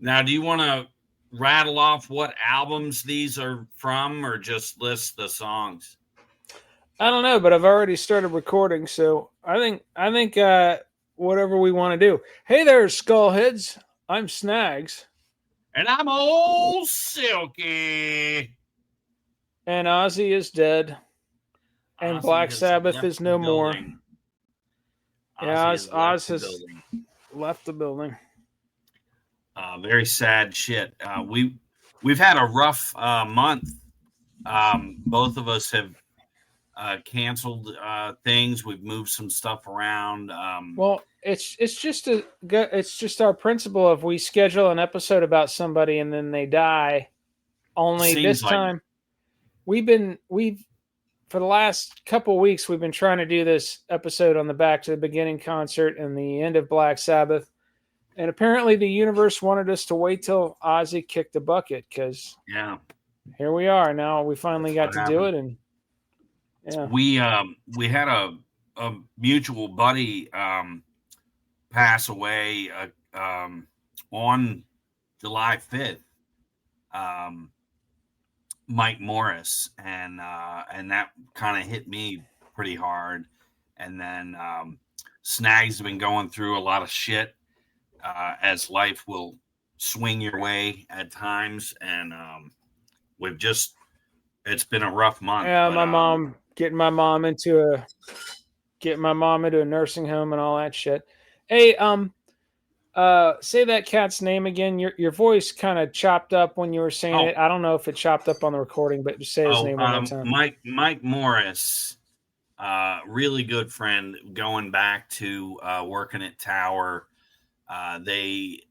Now, do you want to rattle off what albums these are from, or just list the songs? I don't know, but I've already started recording, so I think whatever we want to do. Hey there, Skullheads. I'm Snags. And I'm Ol Silky. And Ozzy is dead. And Black Sabbath is no more. Yeah, Oz has left the building. Very sad shit. We've had a rough month. Both of us have canceled things. We've moved some stuff around. Well, it's just our principle of we schedule an episode about somebody and then they die. Only this time, we've for the last couple of weeks we've been trying to do this episode on the Back to the Beginning concert and the end of Black Sabbath, and apparently the universe wanted us to wait till Ozzy kicked the bucket because here we are now. We finally got to do it, and we had a mutual buddy pass away on July 5th. Mike Morris, and that kind of hit me pretty hard. And then Snags have been going through a lot of shit as life will swing your way at times, and it's been a rough month. Yeah, but, getting my mom into a nursing home and all that shit. Hey, say that cat's name again. Your voice kind of chopped up when you were saying it. I don't know if it chopped up on the recording, but just say his name one more time. Mike Morris, really good friend going back to working at Tower. They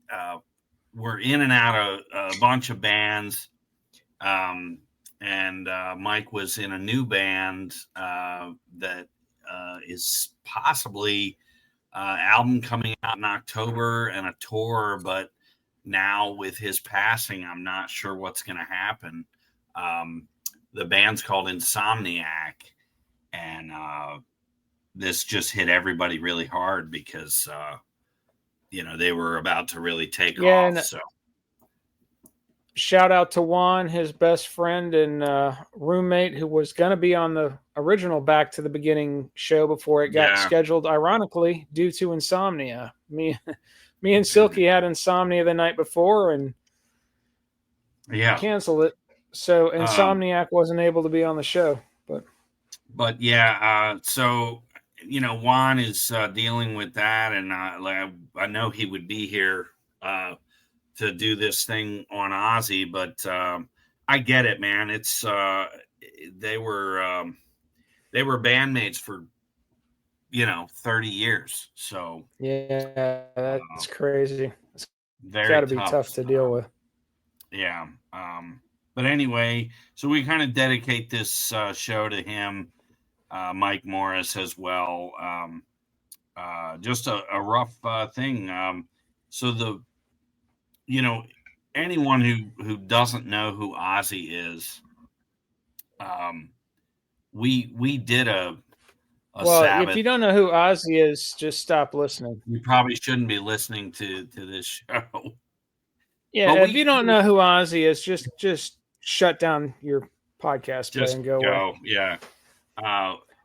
were in and out of a bunch of bands, and Mike was in a new band that is possibly album coming out in October and a tour, but now with his passing, I'm not sure what's going to happen. The band's called Insomniac, and this just hit everybody really hard because they were about to really take off. So shout out to Juan, his best friend and roommate, who was going to be on the original Back to the Beginning show before it got scheduled, ironically, due to insomnia. Me and Silky had insomnia the night before and canceled it. So Insomniac wasn't able to be on the show. But so, Juan is dealing with that, and I know he would be here to do this thing on Ozzy, but I get it, man. It's they were bandmates for 30 years. So that's crazy. It's got to be tough to deal with. Yeah. But anyway, so we kind of dedicate this show to him, Mike Morris as well. Just a rough thing. So anyone who doesn't know who Ozzy is, we did a Sabbath. If you don't know who Ozzy is, just stop listening. You probably shouldn't be listening to this show. Yeah, if you don't know who Ozzy is, just shut down your podcast play and go away. Yeah.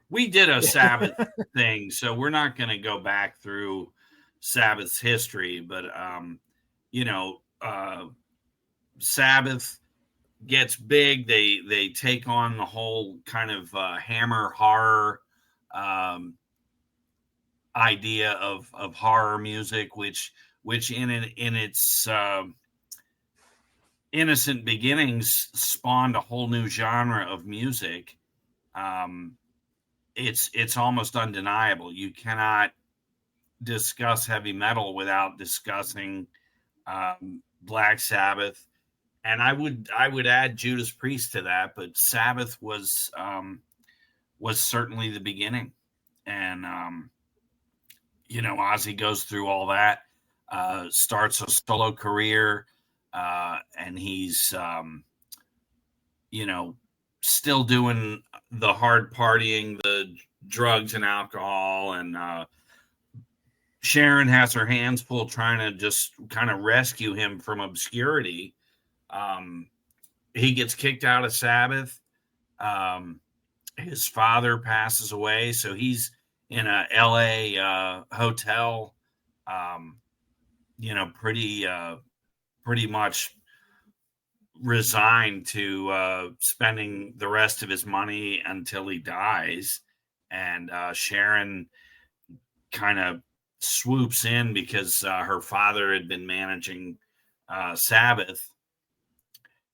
We did a Sabbath thing, so we're not going to go back through Sabbath's history, but Sabbath gets big. They take on the whole kind of hammer horror idea of horror music, which in its innocent beginnings spawned a whole new genre of music. It's almost undeniable. You cannot discuss heavy metal without discussing Black Sabbath, and I would add Judas Priest to that, but Sabbath was certainly the beginning. And Ozzy goes through all that, starts a solo career, and he's still doing the hard partying, the drugs and alcohol, and Sharon has her hands full trying to just kind of rescue him from obscurity. He gets kicked out of Sabbath. His father passes away, so he's in a LA hotel, pretty much resigned to spending the rest of his money until he dies. And Sharon kind of swoops in because her father had been managing Sabbath.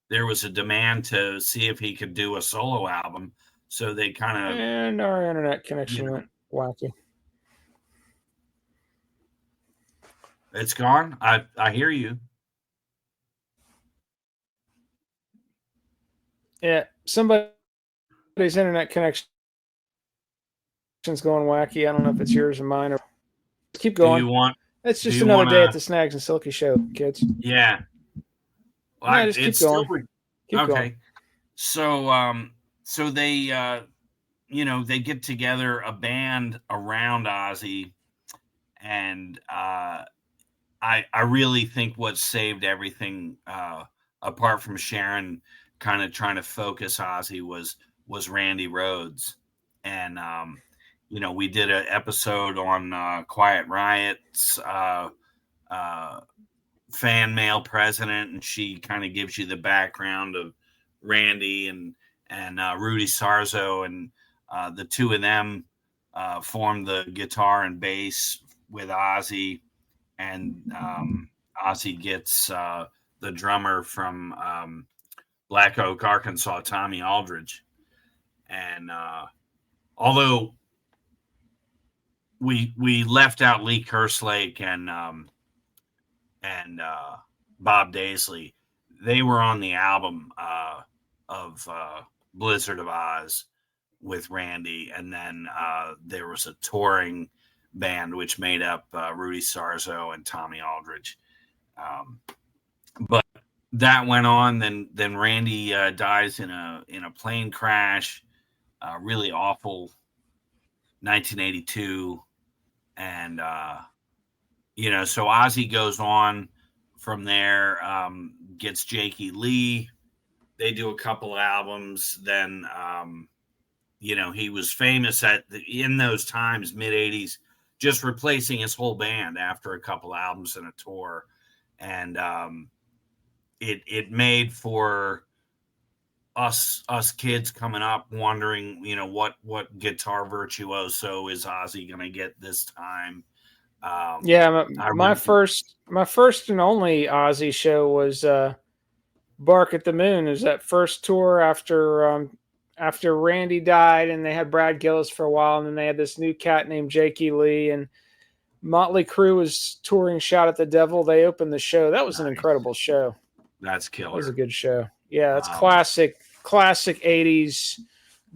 There was a demand to see if he could do a solo album. So they kind of... And our internet connection went wacky. It's gone. I hear you. Yeah, somebody's internet connection's going wacky. I don't know if it's yours or mine. Or keep going. It's just another day at the Snags and Silky show, kids. Yeah. Well, no, just keep going. Keep going. So they they get together a band around Ozzy, and I really think what saved everything, apart from Sharon kind of trying to focus Ozzy, was Randy Rhoads. And we did an episode on Quiet Riot's fan mail president, and she kind of gives you the background of Randy and Rudy Sarzo, and the two of them formed the guitar and bass with Ozzy, and Ozzy gets the drummer from Black Oak, Arkansas, Tommy Aldridge. And although we left out Lee Kerslake and Bob Daisley, they were on the album of Blizzard of Oz with Randy, and then there was a touring band which made up Rudy Sarzo and Tommy Aldridge. But that went on. Then Randy dies in a plane crash, really awful, 1982, and so Ozzy goes on from there, gets Jakey Lee. They do a couple albums. Then he was famous in those times, mid 80s, just replacing his whole band after a couple albums and a tour. And it made for us kids coming up wondering, what guitar virtuoso is Ozzy going to get this time? My first and only Ozzy show was Bark at the Moon. It was that first tour after Randy died, and they had Brad Gillis for a while, and then they had this new cat named Jakey Lee, and Motley Crue was touring Shout at the Devil. They opened the show. That was an incredible show. That's killer. That was a good show. Yeah, that's classic 80s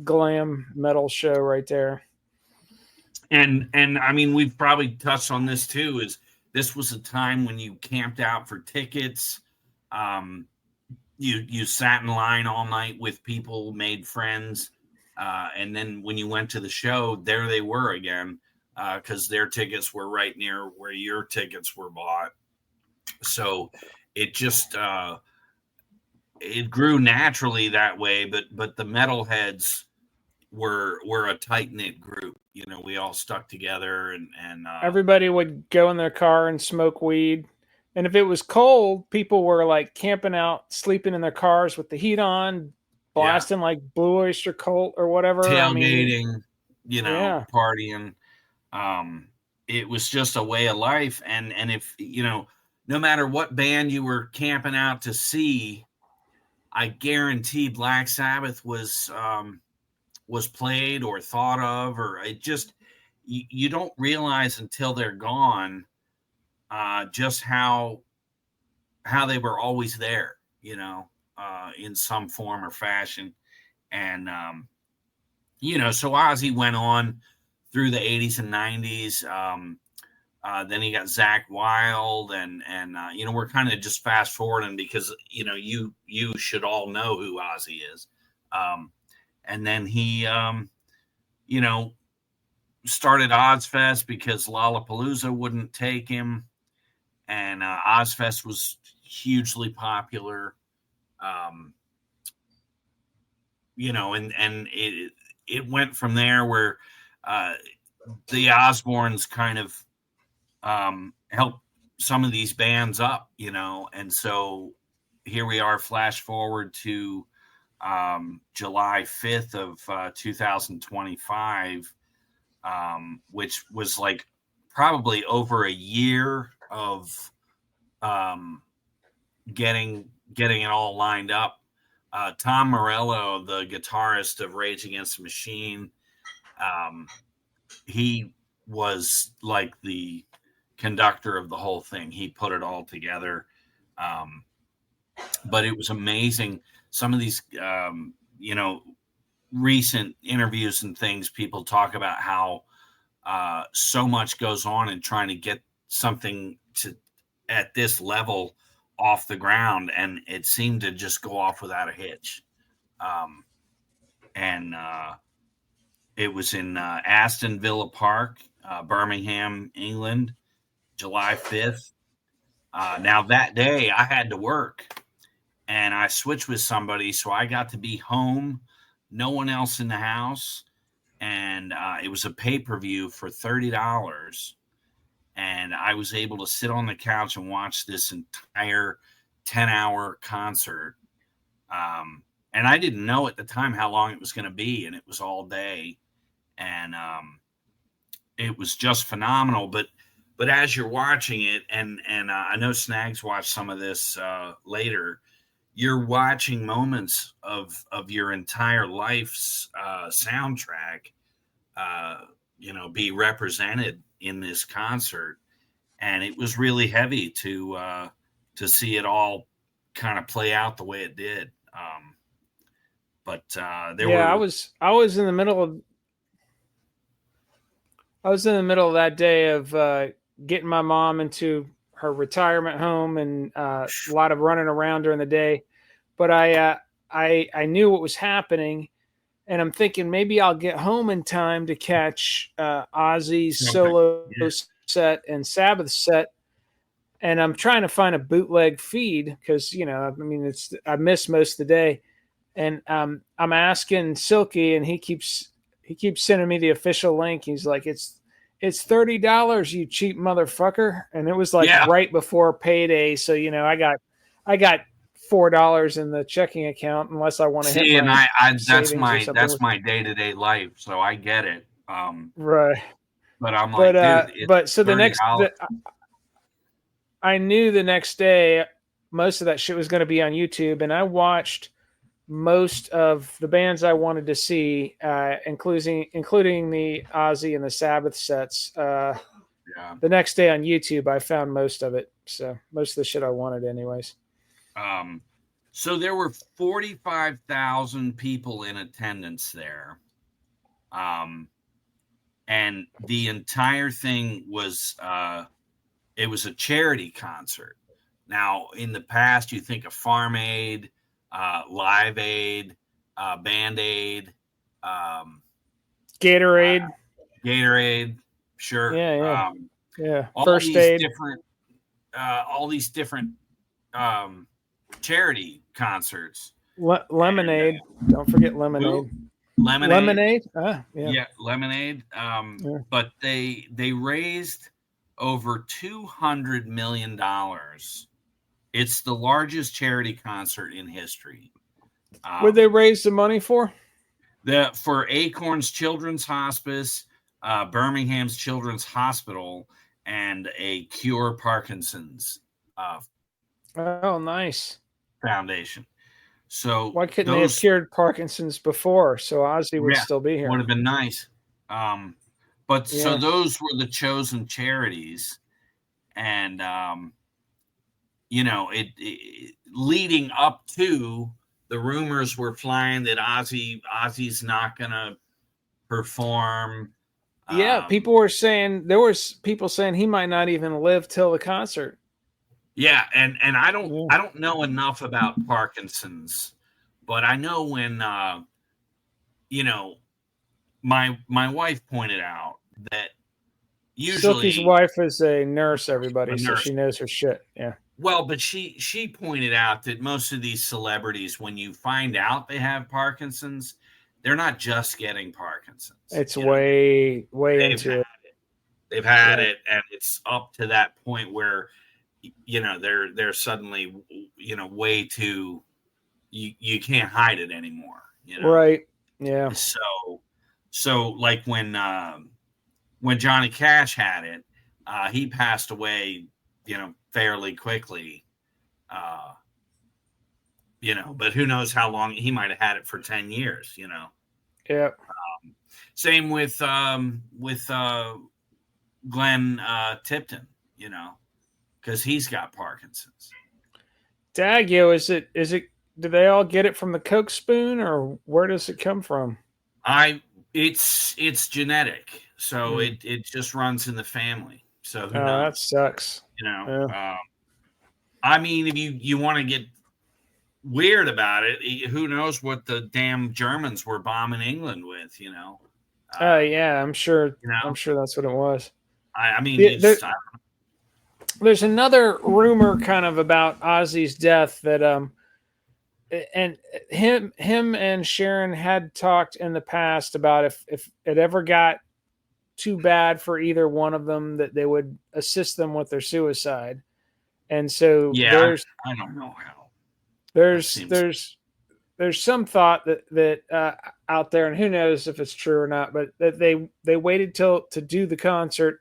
glam metal show right there. And I mean, we've probably touched on this too, is this was a time when you camped out for tickets. You sat in line all night with people, made friends. And then when you went to the show, there they were again, because their tickets were right near where your tickets were bought. So it just, it grew naturally that way, but the metalheads were a tight-knit group. We all stuck together, and everybody would go in their car and smoke weed. And if it was cold, people were like camping out, sleeping in their cars with the heat on, blasting like Blue Oyster Cult or whatever. Tailgating, partying. It was just a way of life. And if, no matter what band you were camping out to see, I guarantee Black Sabbath was played or thought of, or it just, you don't realize until they're gone just how they were always there, in some form or fashion. And so Ozzy went on through the 80s and 90s. Then he got Zakk Wylde, and we're kind of just fast forwarding because you should all know who Ozzy is. And then he started Ozfest because Lollapalooza wouldn't take him, and Ozfest was hugely popular. And it went from there where the Osbournes kind of helped some of these bands up, and so here we are. Flash forward to July 5th of 2025, which was like probably over a year of getting it all lined up. Tom Morello, the guitarist of Rage Against the Machine, he was like the conductor of the whole thing. He put it all together. But it was amazing. Some of these, recent interviews and things, people talk about how so much goes on in trying to get something at this level off the ground, and it seemed to just go off without a hitch. And it was in Aston Villa Park, Birmingham, England, July 5th. Now that day I had to work, and I switched with somebody, so I got to be home, no one else in the house, and it was a pay-per-view for $30. And I was able to sit on the couch and watch this entire 10-hour concert. And I didn't know at the time how long it was going to be, and it was all day. And it was just phenomenal. But as you're watching it, and I know Snags watched some of this later, you're watching moments of your entire life's soundtrack, be represented in this concert. And it was really heavy to see it all kind of play out the way it did. I was in the middle of that day of getting my mom into her retirement home, and a lot of running around during the day. But I knew what was happening, and I'm thinking maybe I'll get home in time to catch Ozzy's solo set and Sabbath set. And I'm trying to find a bootleg feed because, I missed most of the day. And I'm asking Silky, and he keeps sending me the official link. He's like, it's $30, you cheap motherfucker. And it was like right before payday. So, I got $4 in the checking account unless I want to hit my that's my day-to-day life. So I get it. Right. But I'm like, dude, but so I knew the next day most of that shit was going to be on YouTube, and I watched most of the bands I wanted to see, including the Ozzy and the Sabbath sets. The next day on YouTube, I found most of it. So most of the shit I wanted anyways. So there were 45,000 people in attendance there. And the entire thing was, it was a charity concert. Now, in the past, you think of Farm Aid, Live Aid, Band Aid, Gatorade, sure, yeah. First Aid, all these different charity concerts. Lemonade, don't forget Lemonade. Lemonade, yeah, Lemonade. But they raised over $200 million. It's the largest charity concert in history. What they raise the money for? For Acorns Children's Hospice, Birmingham's Children's Hospital, and a Cure Parkinson's. Nice. Foundation. So why couldn't they have cured Parkinson's before? So Ozzy would still be here. Would have been nice. So those were the chosen charities, and it leading up to, the rumors were flying that Ozzy's not gonna perform. People were saying, there was people saying he might not even live till the concert. Yeah, and I don't know enough about Parkinson's, but I know when my wife pointed out that Silky's usually wife is a nurse, everybody, a so nurse. she knows her shit. Yeah. Well, but she pointed out that most of these celebrities, when you find out they have Parkinson's, they're not just getting Parkinson's. It's way They've into had it. it. They've had Yeah. it, and it's up to that point where they're suddenly way too you can't hide it anymore. Right. Yeah. So like when Johnny Cash had it, he passed away, fairly quickly. Uh, but who knows how long he might have had it for 10 years, Yeah. Same with Glenn Tipton, because he's got Parkinson's. Dagyo, is it do they all get it from the Coke spoon, or where does it come from? It's genetic, so it just runs in the family. So who Oh, that knows? sucks. Yeah. I mean, if you want to get weird about it, who knows what the damn Germans were bombing England with? Yeah, I'm sure. I'm sure that's what it was. I mean, there's another rumor kind of about Ozzy's death that and him and Sharon had talked in the past about if it ever got too bad for either one of them, that they would assist them with their suicide. And so I don't know how. There's some thought that out there, and who knows if it's true or not, but that they waited till to do the concert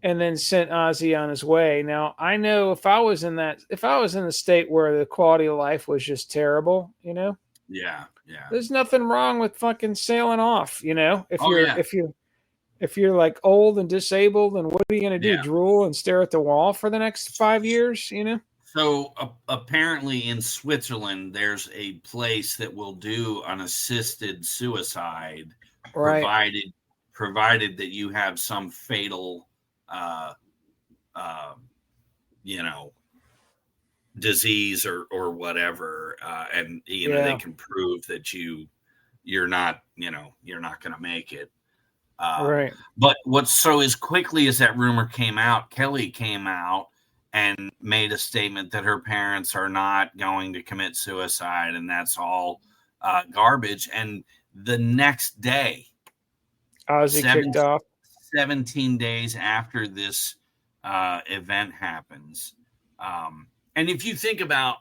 and then sent Ozzy on his way. Now, I know if I was in the state where the quality of life was just terrible, Yeah. there's nothing wrong with fucking sailing off, if you're like old and disabled, and what are you going to do? Drool and stare at the wall for the next 5 years, So apparently in Switzerland, there's a place that will do an assisted suicide, right? Provided that you have some fatal, disease or whatever, and they can prove that you're not going to make it. Right. But as quickly as that rumor came out, Kelly came out and made a statement that her parents are not going to commit suicide, and that's all garbage. And the next day, Ozzy kicked off. 17 days after this event happens. And if you think about,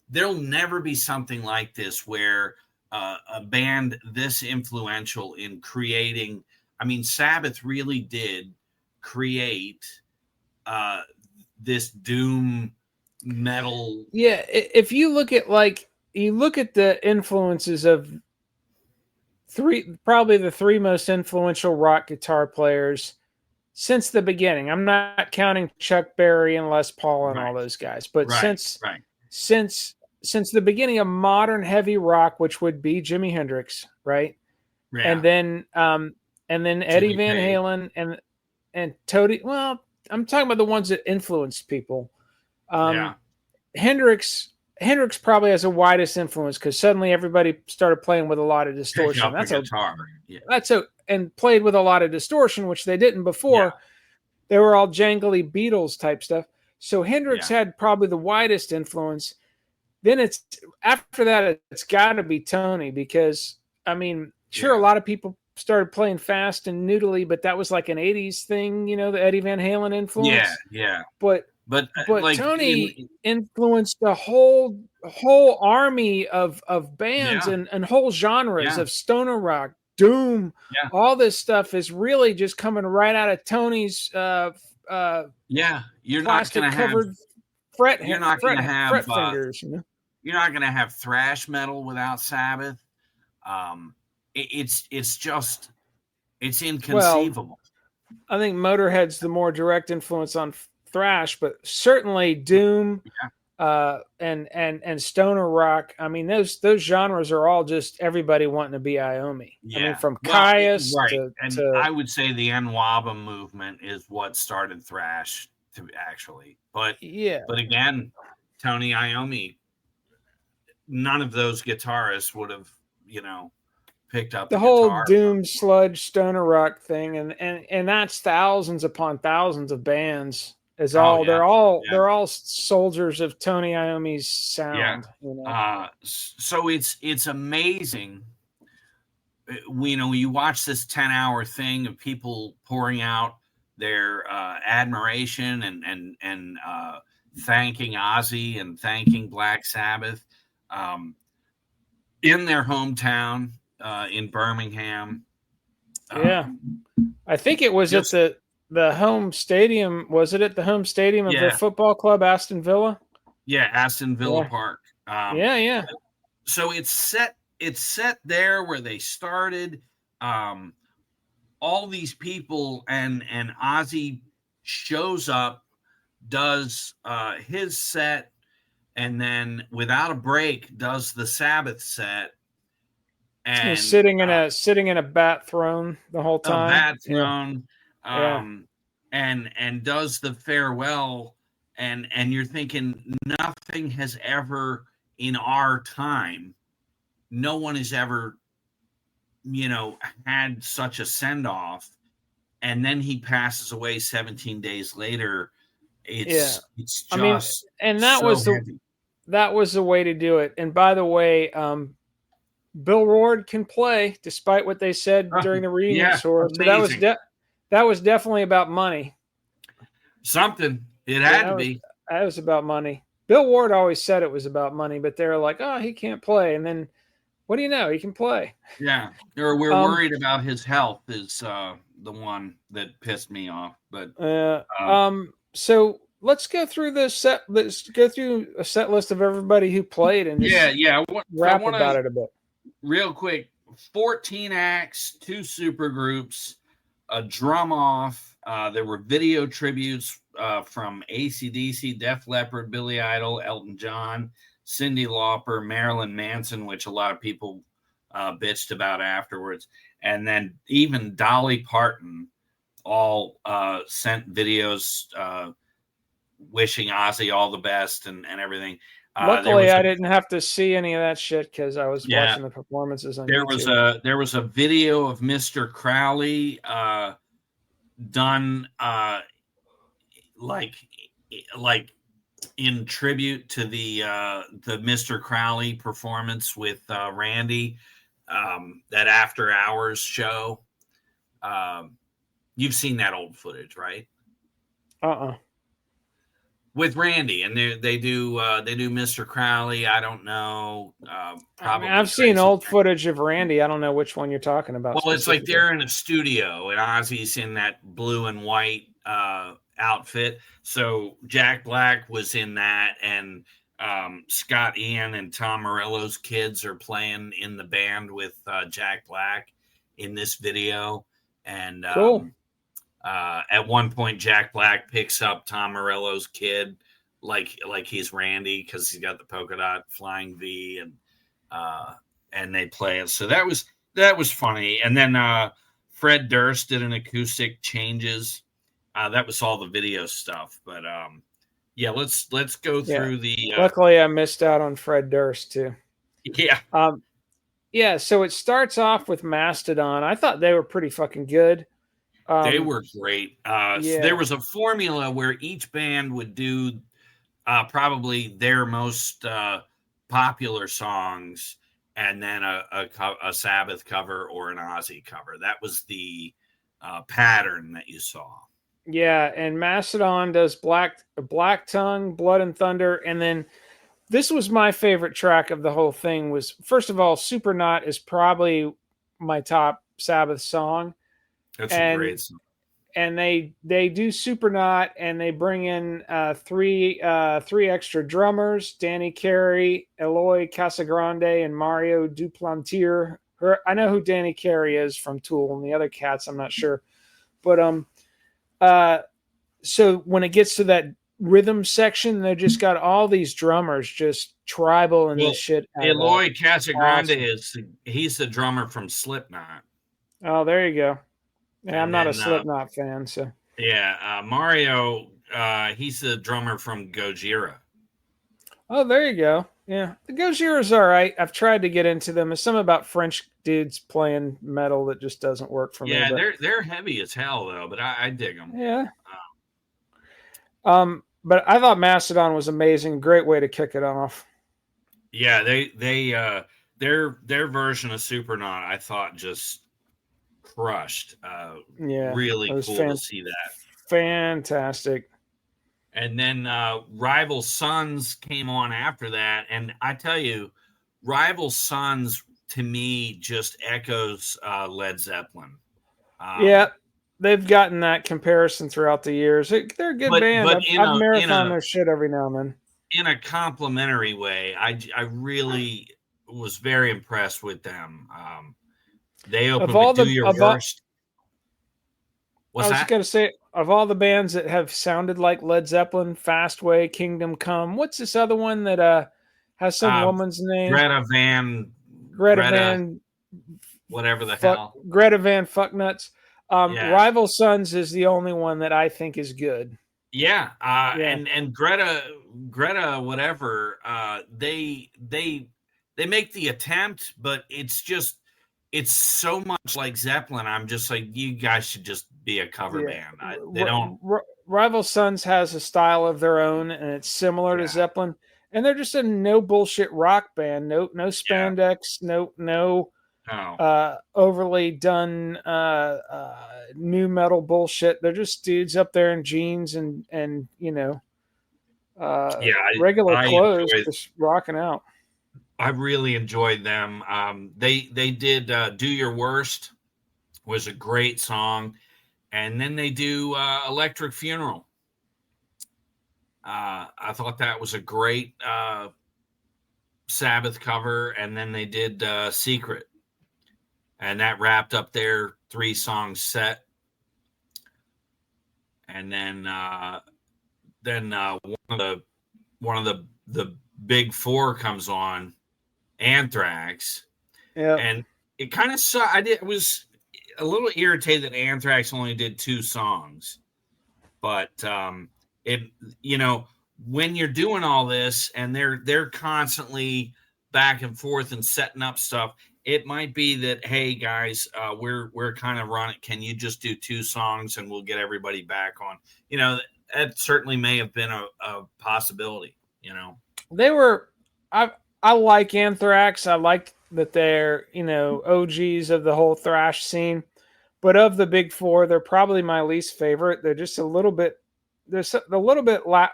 there'll never be something like this where a band this influential in creating, I mean, Sabbath really did create this doom metal. Yeah, if you look at the influences of probably the three most influential rock guitar players since the beginning. I'm not counting Chuck Berry and Les Paul and all those guys, but since the beginning of modern heavy rock, which would be Jimi Hendrix, right? Yeah. And then Eddie Jimmy Van Page. Halen and Toady. Well, I'm talking about the ones that influenced people. Hendrix probably has the widest influence because suddenly everybody started playing with a lot of distortion. That's a guitar. And played with a lot of distortion, which they didn't before. Yeah. They were all jangly Beatles type stuff. So Hendrix had probably the widest influence. Then after that, it's got to be Tony, because I mean, sure, a lot of people started playing fast and noodly, but that was like an 80s thing, the Eddie Van Halen influence. Yeah. But like, Tony influenced the whole army of bands and whole genres of stoner rock, doom. Yeah. All this stuff is really just coming right out of Tony's you're not going to have fret fingers. You're not going to have thrash metal without Sabbath. It's inconceivable. Well, I think Motorhead's the more direct influence on thrash, but certainly doom and stoner rock. I mean, those genres are all just everybody wanting to be Iommi. I mean, from Caius to I would say the Nwaba movement is what started thrash to actually. But again, Tony Iommi, none of those guitarists would have picked up The the whole guitar. doom sludge stoner rock thing, and that's thousands upon thousands of bands. Is Oh all yeah, yeah, they're all soldiers of Tony Iommi's yeah. sound. So it's amazing. You watch this 10-hour thing of people pouring out their admiration and thanking Ozzy and thanking Black Sabbath um, in their hometown in Birmingham. Yeah, I think it was at Just the home stadium. Was it at the home stadium of their yeah, football club, Aston Villa? yeah, Aston Villa Yeah, Park. yeah. So it's set there where they started. Um, all these people and Ozzy shows up, does his set, and then without a break does the Sabbath set, He's and sitting in a bat throne the whole a time. bat throne, Yeah. um, and does the farewell, and you're thinking nothing has ever in our time, no one has ever had such a send off, and then he passes away 17 days later. Yeah. It's I mean, just and so heavy. that was the way to do it. And by the way, Bill Ward can play, despite what they said during the reunion Yeah, tour. So amazing. that was definitely about money. Something. It Yeah, had to be. that was about money. Bill Ward always said it was about money, but they were like, "Oh, he can't play." And then, what do you know? He can play. Yeah. Or we're Um, worried about his health is the one that pissed me off. But uh, um, so let's go through the set. Let's go through a set list of everybody who played and yeah, just yeah. I rap want about to it a bit. real quick. 14 acts, 2 super groups, a drum off. There were video tributes from AC/DC, Def Leppard, Billy Idol, Elton John, Cyndi Lauper, Marilyn Manson, which a lot of people bitched about afterwards, and then even Dolly Parton all sent videos wishing Ozzy all the best and everything. There Luckily, was I a didn't have to see any of that shit because I was yeah, watching the performances on there was YouTube. a video of Mr. Crowley done like like in tribute to the Mr. Crowley performance with Randy, that After Hours show. Um, you've seen that old footage, right? Uh-uh. With Randy, and they do Mr. Crowley. I don't know, I mean, probably I've seen Tracy. old footage of Randy. I don't know which one you're talking about Well, it's like specifically. they're in a studio, and Ozzy's in that blue and white outfit. So Jack Black was in that, and Scott Ian and Tom Morello's kids are playing in the band with Jack Black in this video. And Cool. at one point, Jack Black picks up Tom Morello's kid like he's Randy because he's got the polka dot flying V, and they play it. So that was funny. And then Fred Durst did an acoustic changes. That was all the video stuff. But yeah, let's go Yeah. through the Luckily, I missed out on Fred Durst too. yeah. Yeah. So it starts off with Mastodon. I thought they were pretty fucking good. They were great. So there Yeah. was a formula where each band would do probably their most popular songs, and then a Sabbath cover or an Ozzy cover. That was the pattern that you saw. Yeah, and Mastodon does Black Tongue, Blood and Thunder, and then this was my favorite track of the whole thing. Was first of all, Supernaut is probably my top Sabbath song, That's a and great song. they do Supernaut, and they bring in three extra drummers: Danny Carey, Eloy Casagrande, and Mario Duplantier. I know who Danny Carey is from Tool, and the other cats I'm not sure, but so when it gets to that rhythm section, they just got all these drummers just tribal and Well, this shit out of that. Eloy Casagrande Awesome. he's the drummer from Slipknot, Oh, there you go. Yeah, I'm and not a then Slipknot fan, so Mario he's the drummer from Gojira. oh, there you go. Yeah, the Gojira is all right. I've tried to get into them. There's something about French dudes playing metal that just doesn't work for me. Yeah, But they're heavy as hell though, but I dig them. yeah, but I thought Mastodon was amazing. Great way to kick it off. Yeah, their version of Supernaut I thought just crushed. Yeah, it Really was cool to see that. fantastic. And then Rival Sons came on after that, and I tell you, Rival Sons to me just echoes Led Zeppelin. Yeah, Um, they've gotten that comparison throughout the years. They're a good band. but I've marathon their shit every now and then. in a complimentary way, I really was very impressed with them. They Of opened all with "Do the Your of all, Worst." I What's was that? going to say, of all the bands that have sounded like Led Zeppelin, Fastway, Kingdom Come, what's this other one that has some Uh, woman's name? Greta Van Greta Greta, Van whatever the hell. Greta Van Fucknuts. Yeah, Rival Sons is the only one that I think is good. yeah, Yeah. and Greta, whatever. They make the attempt, but it's so much like Zeppelin. I'm just like, you guys should just be a cover Yeah. band. They don't. Rival Sons has a style of their own, and it's similar to Yeah, Zeppelin. And they're just a no bullshit rock band. No yeah. spandex. No No. overly done new metal bullshit. They're just dudes up there in jeans and Yeah, regular I clothes, enjoy. just rocking out. I really enjoyed them. They did "Do Your Worst" was a great song, and then they do "Electric Funeral." I thought that was a great Sabbath cover, and then they did "Secret," and that wrapped up their 3-song set. And then one of the big four comes on, Anthrax, Yeah. and it kind of saw. I was a little irritated that Anthrax only did 2 songs, but it you know when you're doing all this and they're constantly back and forth and setting up stuff, it might be that, hey guys, we're kind of running. Can you just do 2 songs and we'll get everybody back on? That certainly may have been a possibility. They were I like Anthrax. I like that they're, OGs of the whole thrash scene. But of the big four, they're probably my least favorite. They're just a little bit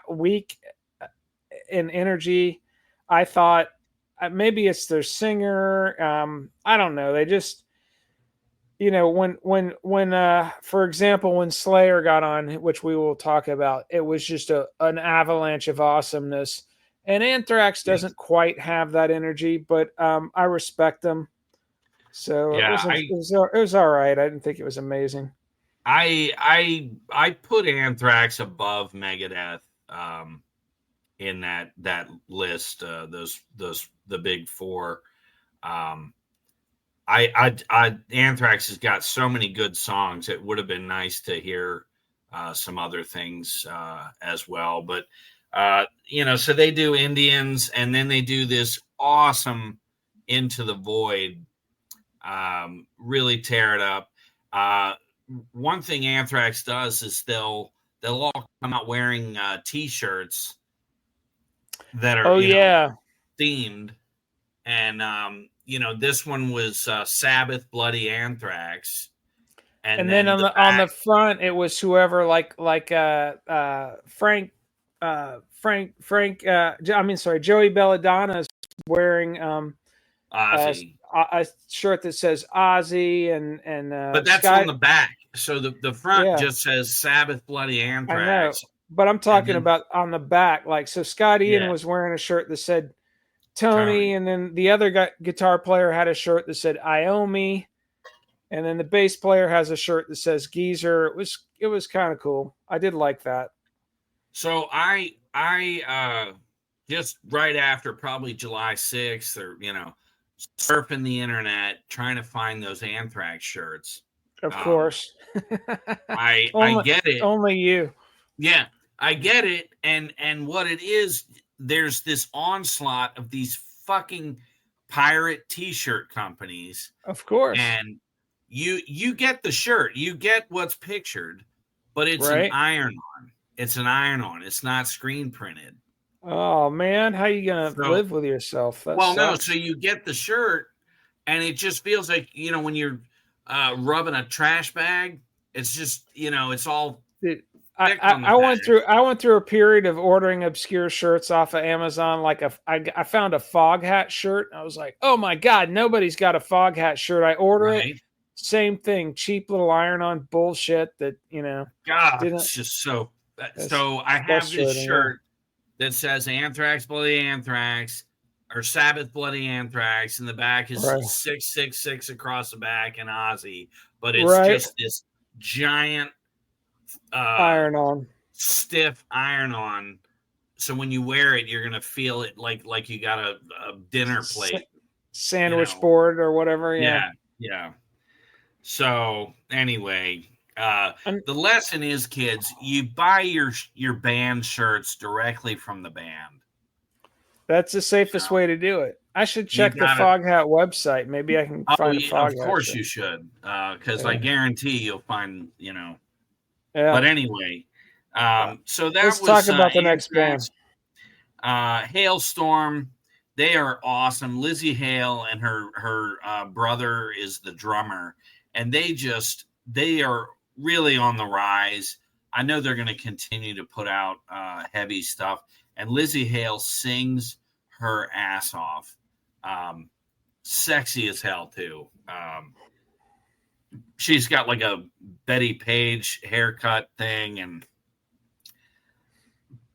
weak in energy. I thought maybe it's their singer. I don't know. They just, when for example, when Slayer got on, which we will talk about, it was just an avalanche of awesomeness. And Anthrax Yes. doesn't quite have that energy, but I respect them. So it Yeah, wasn't. It was all right. I didn't think it was amazing. I put Anthrax above Megadeth in that list. Those the big four. Um, Anthrax has got so many good songs. It would have been nice to hear some other things as well. But so they do Indians, and then they do this awesome Into the Void. Really tear it up. One thing Anthrax does is they'll all come out wearing T-shirts that are Oh yeah. themed, and this one was Sabbath, Bloody Anthrax, and Then then on the front it was whoever Frank I mean sorry, Joey Belladonna is wearing Ozzy. a shirt that says Ozzy and But that's Sky. on the back, so the front just says Sabbath, Bloody I know, Anthrax, but I'm and talking then about on the back. Like, so Scott Ian yeah, was wearing a shirt that said Tony, Tony. and then the other guitar player had a shirt that said Iomi, and then the bass player has a shirt that says Geezer. It was kind of cool. I did like that. So I just right after probably July 6th, or surfing the internet trying to find those Anthrax shirts. Of course. I only, get it. Only you. Yeah, I get it. And what it is, there's this onslaught of these fucking pirate t-shirt companies. Of course. And you get the shirt, you get what's pictured, but it's an iron-on. It's an iron-on. It's not screen printed. Oh man, how you gonna live with yourself? That sucks. No. So you get the shirt, and it just feels like when you're rubbing a trash bag. It's just it's all. Dude, I went through a period of ordering obscure shirts off of Amazon. Like I found a fog hat shirt. I was like, oh my god, nobody's got a fog hat shirt. I order it. Same thing, cheap little iron-on bullshit that God, it's just so. So I have this shirt that says Anthrax, Bloody Anthrax, or Sabbath, Bloody Anthrax. In the back is 666 across the back and Ozzy, but it's just this giant iron-on, stiff iron-on. So when you wear it, you're gonna feel it like you got a dinner plate, sandwich board or whatever. Yeah. So anyway. The lesson is, kids, you buy your band shirts directly from the band. That's the safest way to do it. I should check the Fog Hat website. Maybe I can find a Fog Hat. Of course you should, because I guarantee you'll find, Yeah. But anyway, so let's talk about the next band. Hailstorm. They are awesome. Lizzie Hale and her brother is the drummer, and they are really on the rise. I know they're going to continue to put out heavy stuff. And Lizzie Hale sings her ass off. Sexy as hell, too. She's got like a Betty Page haircut thing. And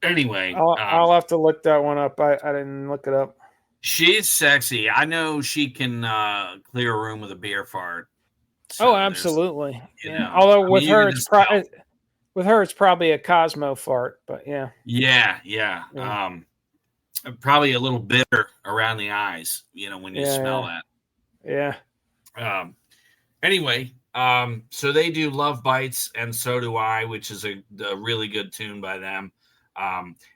anyway. I'll have to look that one up. I didn't look it up. She's sexy. I know she can clear a room with a beer fart. So absolutely. Although with her, it's probably a Cosmo fart, but yeah. Yeah. Probably a little bitter around the eyes, when you smell that. Yeah. Anyway, so they do Love Bites and So Do I, which is a really good tune by them.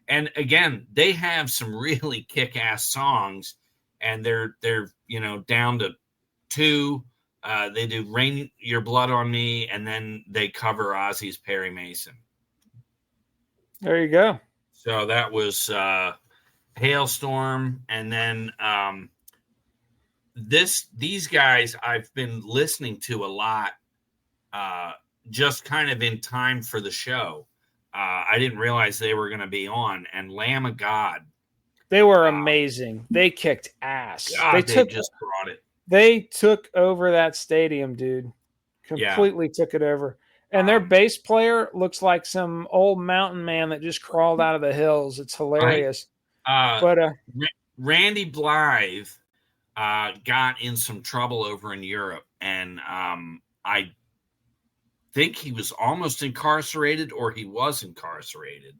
And again, they have some really kick-ass songs, and they're down to 2. They do Rain Your Blood on Me, and then they cover Ozzy's Perry Mason. There you go. So that was Hailstorm. And then these guys I've been listening to a lot, just kind of in time for the show. I didn't realize they were going to be on. And Lamb of God. They were amazing. They kicked ass. God, they just brought it. They took over that stadium, dude. Completely took it over. And their bass player looks like some old mountain man that just crawled out of the hills. It's hilarious. Randy Blythe got in some trouble over in Europe, and I think he was almost incarcerated, or he was incarcerated.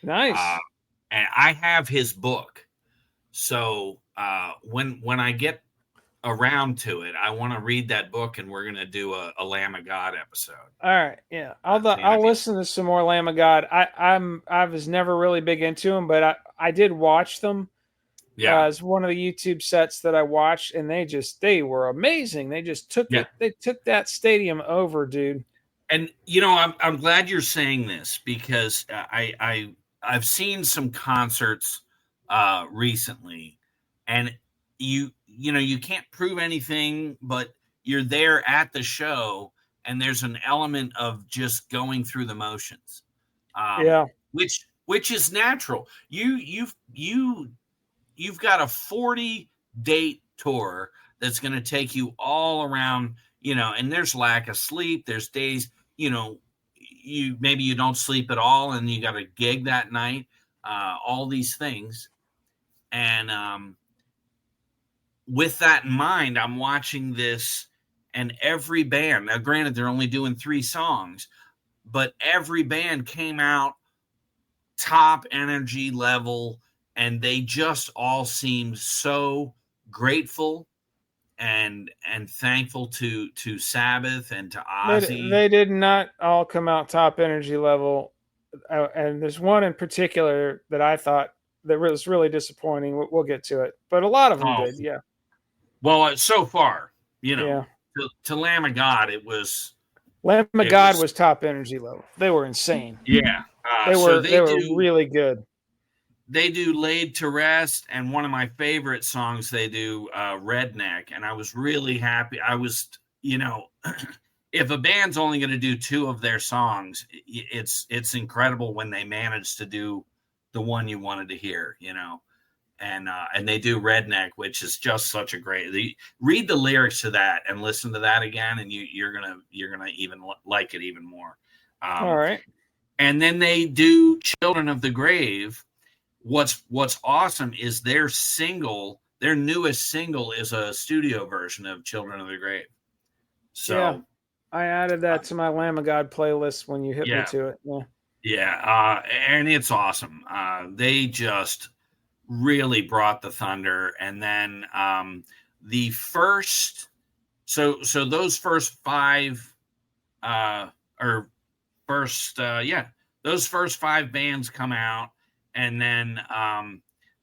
Nice. And I have his book. So when I get around to it, I want to read that book, and we're going to do a Lamb of God episode. All right. Yeah. I'll listen to some more Lamb of God. I was never really big into them, but I did watch them. Yeah. As one of the YouTube sets that I watched, and they were amazing. They just took it. They took that stadium over, dude. And, I'm glad you're saying this, because I've seen some concerts recently, and you can't prove anything, but you're there at the show, and there's an element of just going through the motions. Which is natural. You've got a 40-date tour that's going to take you all around, and there's lack of sleep. There's days, maybe you don't sleep at all, and you got a gig that night, all these things. And with that in mind, I'm watching this, and every band, now granted, they're only doing 3 songs, but every band came out top energy level, and they just all seemed so grateful and thankful to Sabbath and to Ozzy. They did not all come out top energy level. And there's one in particular that I thought that was really disappointing. We'll get to it, but a lot of them did. Yeah. Well, so far, Yeah. to Lamb of God, it was. Lamb of God was top energy level. They were insane. Yeah. They were really good. They do Laid to Rest, and one of my favorite songs they do, Redneck, and I was really happy. I was, if a band's only going to do 2 of their songs, it's incredible when they manage to do the one you wanted to hear, and they do Redneck, which is just such a great. Read the lyrics to that and listen to that again, and you're gonna even like it even more. All right. And then they do Children of the Grave. What's awesome is their newest single is a studio version of Children of the Grave. So yeah, I added that to my Lamb of God playlist when you hit me to it. Yeah. And it's awesome. They just really brought the thunder. And then the first, so those first 5 those first 5 bands come out. And then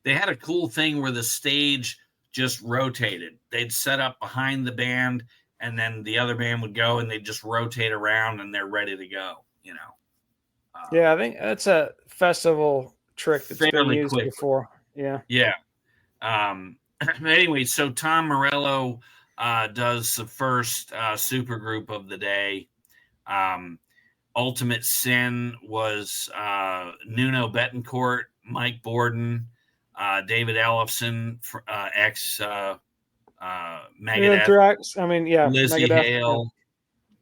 they had a cool thing where the stage just rotated. They'd set up behind the band, and then the other band would go, and they'd just rotate around, and they're ready to go, Yeah, I think that's a festival trick that's been used before. Yeah. Yeah. Anyway, so Tom Morello does the first supergroup of the day. Ultimate Sin was Nuno Bettencourt, Mike Borden, David Ellefson, ex Megadeth. Lizzie Megadeth, Hale,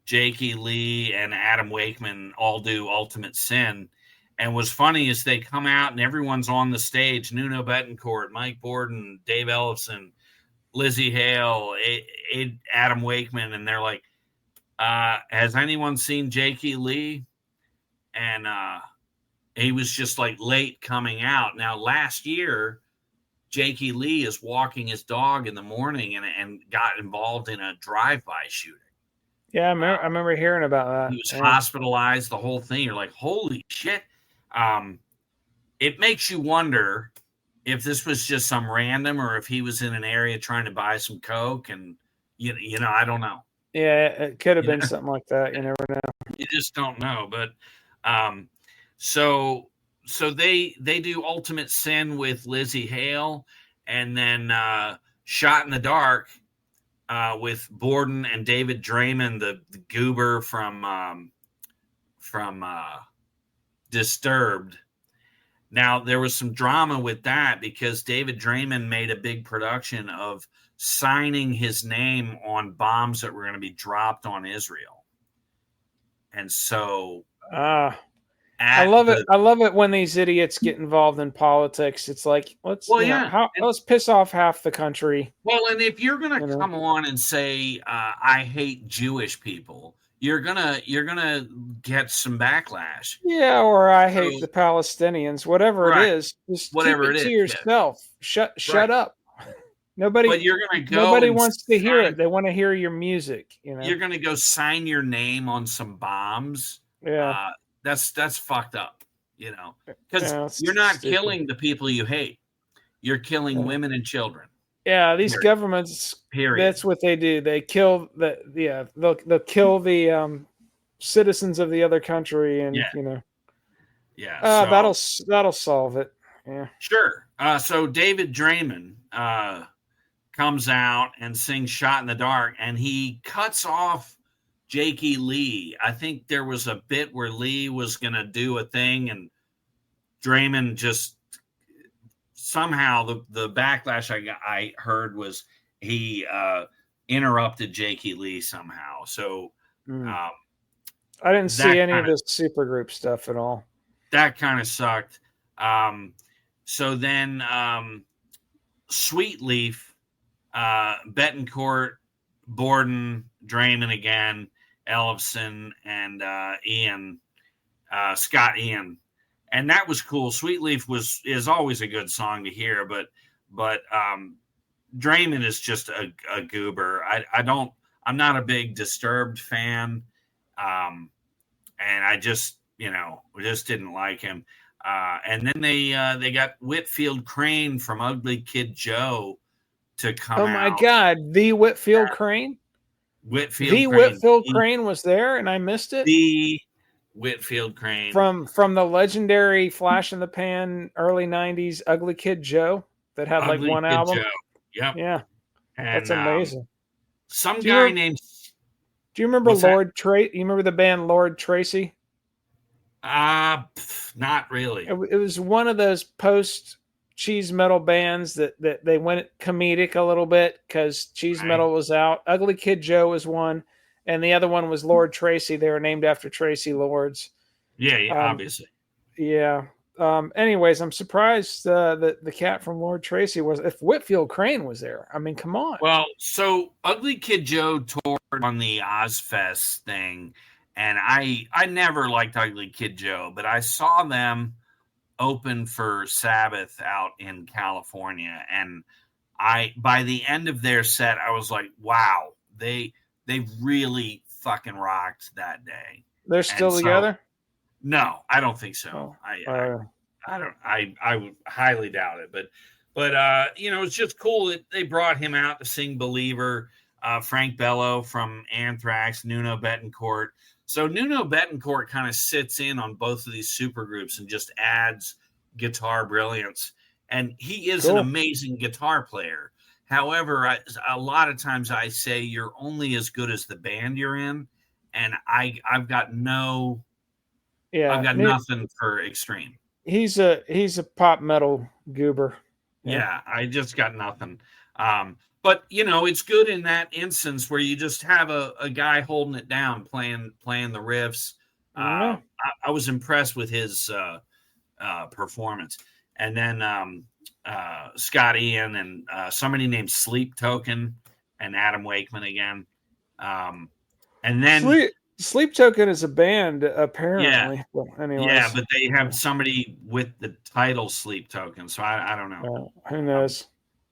Jakey Lee, and Adam Wakeman all do Ultimate Sin. And what's funny is they come out and everyone's on the stage. Nuno Bettencourt, Mike Borden, Dave Ellefson, Lizzie Hale, Adam Wakeman, and they're like, has anyone seen Jakey Lee? And he was just like late coming out. Now, last year, Jakey Lee is walking his dog in the morning and got involved in a drive-by shooting. Yeah, I remember hearing about that. He was hospitalized, the whole thing. You're like, holy shit. It makes you wonder if this was just some random or if he was in an area trying to buy some Coke. And, I don't know. Yeah, it could have been something like that. You never know. You just don't know. But so they do Ultimate Sin with Lizzie Hale, and then Shot in the Dark with Borden and David Draymond, the goober from Disturbed. Now, there was some drama with that because David Draymond made a big production of signing his name on bombs that were going to be dropped on Israel. And so I love it. I love it when these idiots get involved in politics. It's like, let's piss off half the country. Well, and if you're going to come on and say, I hate Jewish people, you're gonna get some backlash. Yeah, or I hate the Palestinians. Whatever it is, just keep it to yourself. Shut up. Nobody. But you're gonna go. Nobody wants to hear it. They want to hear your music. You're gonna go sign your name on some bombs. Yeah, that's fucked up. Because you're not killing the people you hate. You're killing women and children. Yeah, these governments. Period. That's what they do. They kill they'll kill the citizens of the other country, and that'll solve it. Yeah, sure. So David Draymond comes out and sings "Shot in the Dark," and he cuts off Jakey Lee. I think there was a bit where Lee was going to do a thing, and Draymond just somehow the backlash I heard was he interrupted Jakey Lee somehow. So I didn't see any of this supergroup stuff at all. That kind of sucked. So then Sweet Leaf, Bettencourt, Borden, Draymond again, Ellefson, and Scott Ian. And that was cool. Sweet Leaf is always a good song to hear, but Draymond is just a goober. I'm not a big Disturbed fan. And I just didn't like him. And then they got Whitfield Crane from Ugly Kid Joe to come out. Oh my God, the Whitfield Crane. Whitfield Crane. Whitfield Crane was there, and I missed it. The Whitfield Crane from the legendary flash in the pan early '90s Ugly Kid Joe that had Ugly like one Kid album. Joe. Yep. Yeah, and that's amazing. Some guy named. Do you remember Lord Tracy? You remember the band Lord Tracy? Not really. It was one of those post cheese metal bands that they went comedic a little bit because cheese metal was out. Ugly Kid Joe was one, and the other one was Lord Tracy. They were named after Tracy Lords. Yeah, obviously. Yeah. Anyways, I'm surprised that the cat from Lord Tracy was. If Whitfield Crane was there, I mean, come on. Well, so Ugly Kid Joe toured on the Ozfest thing, and I never liked Ugly Kid Joe, but I saw them open for Sabbath out in California, and by the end of their set, I was like, wow, they really fucking rocked that day. They're still together? No, I don't think so. I would highly doubt it, but it's just cool that they brought him out to sing Believer. Frank Bello from Anthrax, Nuno Bettencourt. So Nuno Bettencourt kind of sits in on both of these supergroups and just adds guitar brilliance. And he is an amazing guitar player. However, a lot of times I say you're only as good as the band you're in, and I've got nothing for Extreme. He's a pop metal goober. Yeah, I just got nothing. But it's good in that instance where you just have a guy holding it down, playing the riffs. I was impressed with his performance. And then Scott Ian and somebody named Sleep Token and Adam Wakeman again. And then Sleep Token is a band, apparently. Yeah. Well, anyways. Yeah, but they have somebody with the title Sleep Token, so I don't know. Who knows?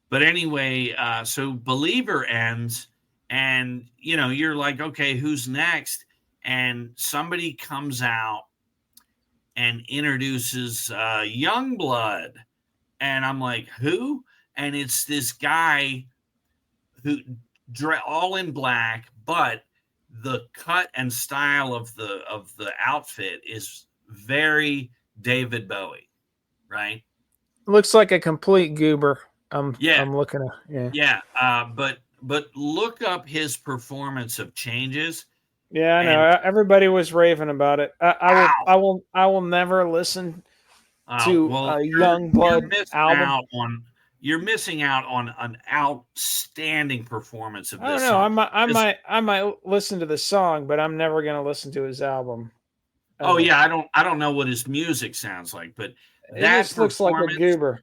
But anyway, so Believer ends, and you're like, okay, who's next? And somebody comes out and introduces Youngblood, and I'm like, who? And it's this guy who all in black, but the cut and style of the outfit is very David Bowie, right? Looks like a complete goober. I'm looking at but look up his performance of Changes. Yeah, I know. Everybody was raving about it. I will never listen to a Youngblood album. You're missing out on an outstanding performance of this. I don't know. I might listen to the song, but I'm never going to listen to his album. I don't know what his music sounds like, but that just looks like a goober.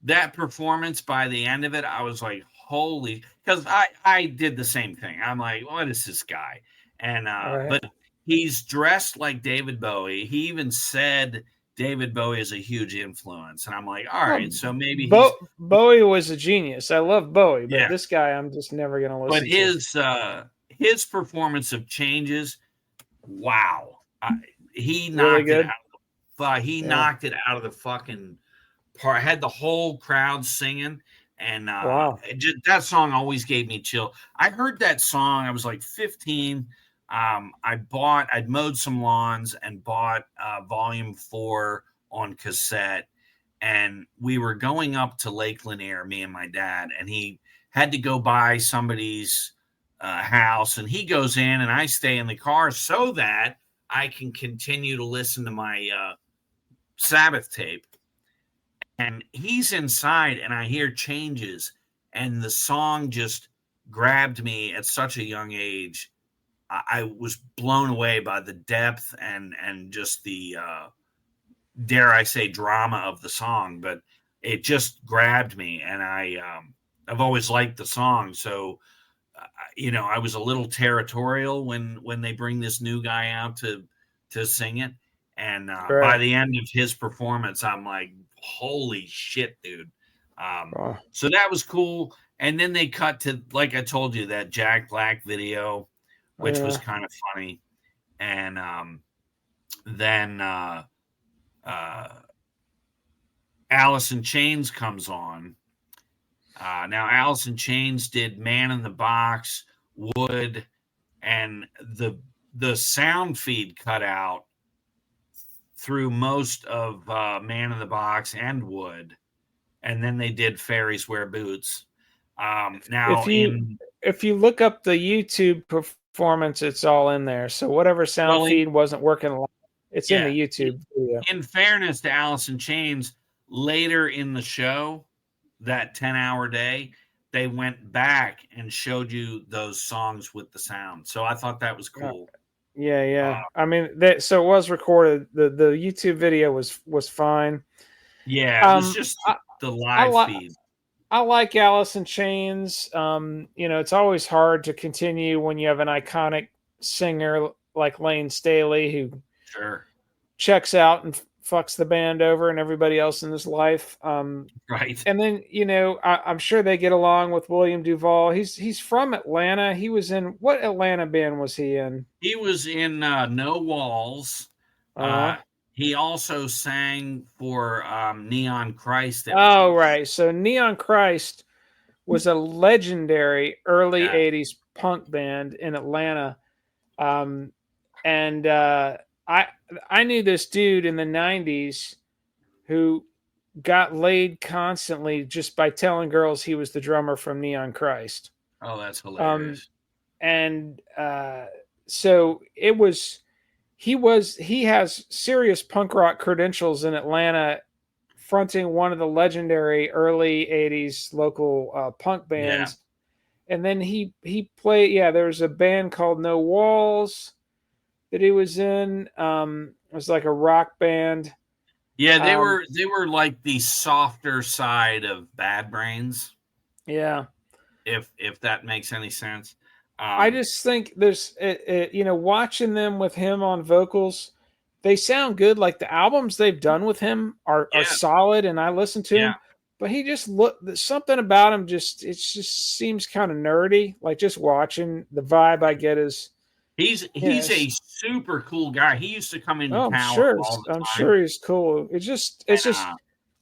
That performance, by the end of it, I was like, holy, because I did the same thing. I'm like, what is this guy? And but he's dressed like David Bowie. He even said David Bowie is a huge influence. And I'm like, all right, so maybe Bowie was a genius. I love Bowie, but this guy I'm just never going to listen to. But his performance of Changes, wow. He knocked it out. He knocked it out of the fucking part. Had the whole crowd singing. And that song always gave me chill. I heard that song. I was like 15. I'd mowed some lawns and bought Volume 4 on cassette. And we were going up to Lake Lanier, me and my dad, and he had to go by somebody's house. And he goes in and I stay in the car so that I can continue to listen to my Sabbath tape. And he's inside and I hear Changes, and the song just grabbed me at such a young age. I was blown away by the depth and just the, dare I say, drama of the song, but it just grabbed me. And I've always liked the song. So, I was a little territorial when they bring this new guy out to sing it. And by the end of his performance, I'm like, holy shit, dude. So that was cool. And then they cut to, like I told you, that Jack Black video, which was kind of funny. And then uh, Alice in Chains comes on. Now, Alice in Chains did Man in the Box, Wood, and the sound feed cut out through most of Man in the Box and Wood, and then they did Fairies Wear Boots. If Now, you if you look up the YouTube performance, it's all in there. So whatever sound feed wasn't working, it's in the YouTube video. In fairness to Alice in Chains, later in the show, that 10-hour day, they went back and showed you those songs with the sound. So I thought that was cool. Yeah. I mean, so it was recorded. The YouTube video was fine. Yeah, it was just the live feed. I like Alice in Chains. It's always hard to continue when you have an iconic singer like Lane Staley who checks out and fucks the band over and everybody else in his life. Right. And then, I'm sure they get along with William Duvall. He's from Atlanta. He was in, what Atlanta band was he in? He was in No Walls. He also sang for Neon Christ. Right. So Neon Christ was a legendary early 80s punk band in Atlanta. I knew this dude in the 90s who got laid constantly just by telling girls he was the drummer from Neon Christ. Oh, that's hilarious. So he has serious punk rock credentials in Atlanta, fronting one of the legendary early 80s local punk bands. Yeah. And then he played, there was a band called No Walls that he was in. It was like a rock band. Yeah, they were like the softer side of Bad Brains. Yeah. If that makes any sense. I just think there's, watching them with him on vocals, they sound good. Like the albums they've done with him are solid, and I listen to him. But he just something about him just seems kind of nerdy. Like just watching, the vibe I get is he's a super cool guy. He used to come into town all the time. I'm sure he's cool. It's just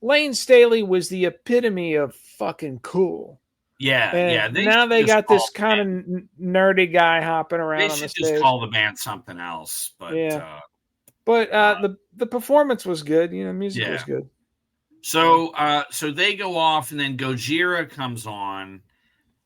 Lane Staley was the epitome of fucking cool. Yeah. Now they got this kind of nerdy guy hopping around on the stage. They should just call the band something else. But the performance was good. Music was good. So they go off, and then Gojira comes on,